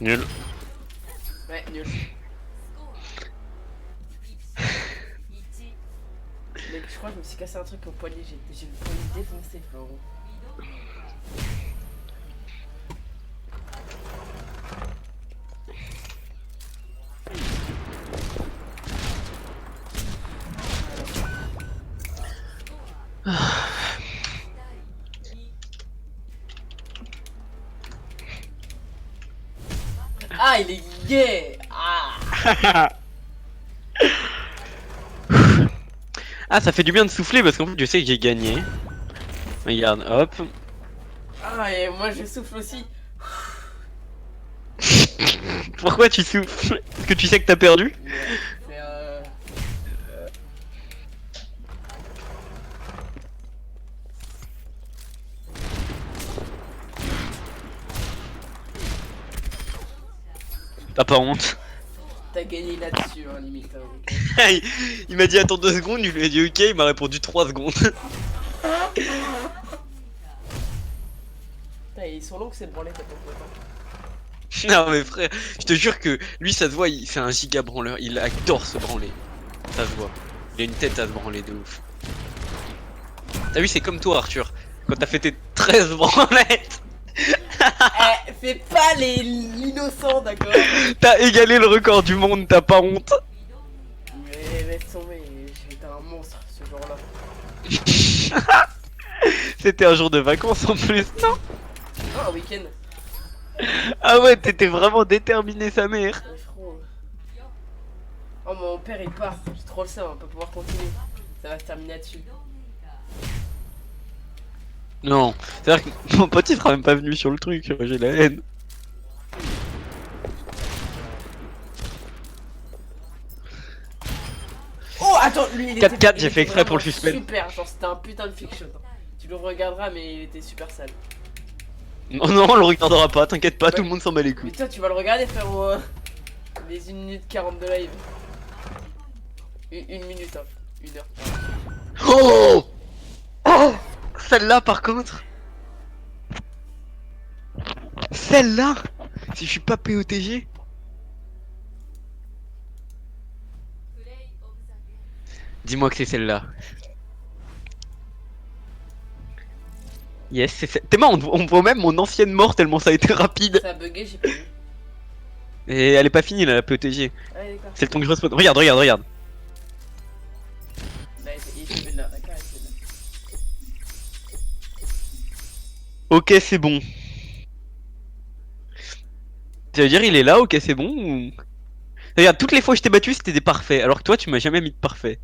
Nul. Ouais, nul. Mec, je crois que je me suis cassé un truc au poignet, j'ai le poignet défoncé, frérot. Ah, il est gay. Ah. Ah, ça fait du bien de souffler parce qu'en fait, je sais que j'ai gagné. Regarde, hop. Ah, et moi je souffle aussi. Pourquoi tu souffles? Parce que tu sais que t'as perdu? Mais T'as pas honte? t'as gagné là-dessus, hein, limite. Hein, ok. Il m'a dit attends 2 secondes, je lui ai dit ok, il m'a répondu 3 secondes. Putain, ils sont longs que c'est branlé, t'as pas de pote, hein. Non mais frère, je te jure que lui ça se voit, c'est un giga branleur, il adore se branler. Ça se voit. Il a une tête à se branler de ouf. T'as vu, c'est comme toi Arthur, quand t'as fait tes 13 branlettes, Eh, fais pas l'innocent, d'accord? t'as égalé le record du monde, t'as pas honte. Mais laisse tomber, j'étais un monstre ce jour-là. C'était un jour de vacances en plus, non? Ah, un week-end. Ah ouais, t'étais vraiment déterminé sa mère. Ouais, frérot. Oh, mon père il part, j'ai trop le seum, on va pas pouvoir continuer. Ça va se terminer là-dessus. Non, c'est-à-dire que mon pote il sera même pas venu sur le truc, j'ai la haine. Oh, attends, lui il 4-4, était. j'ai fait exprès pour le suspense. Super, genre c'était un putain de fiction. Tu le regarderas, mais il était super sale. Non, non, on le regardera pas, t'inquiète pas, tout le monde s'en bat les Mais couilles. toi, tu vas le regarder, frérot. Les 1 minute 40 de live. 1 minute, hein. 1 heure. Oh, oh, celle-là par contre. Celle-là, si je suis pas POTG. Dis-moi que c'est celle-là. Yes, c'est celle. T'es marrant, on voit même mon ancienne mort tellement ça a été rapide. Ça a bugué, j'ai pas vu. Et elle est pas finie là, la POTG. Ah, d'accord. C'est le temps que je respawn. Regarde, regarde, regarde. Là, il est là, d'accord, il est là. Ok, c'est bon. Ça veut dire il est là, ok, c'est bon ou... Regarde, toutes les fois que je t'ai battu, c'était des parfaits, alors que toi, tu m'as jamais mis de parfait.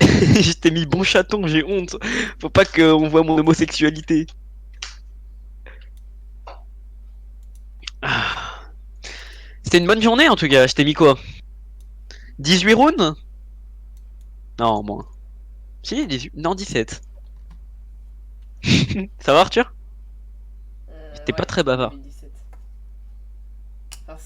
Je t'ai mis bon chaton, j'ai honte. Faut pas qu'on voit mon homosexualité. Ah. C'était une bonne journée en tout cas, je t'ai mis quoi? 18 rounds? Non, moins. Si, 18... Non, 17. Ça va Arthur? T'es pas Ouais, très bavard. 2017. Alors,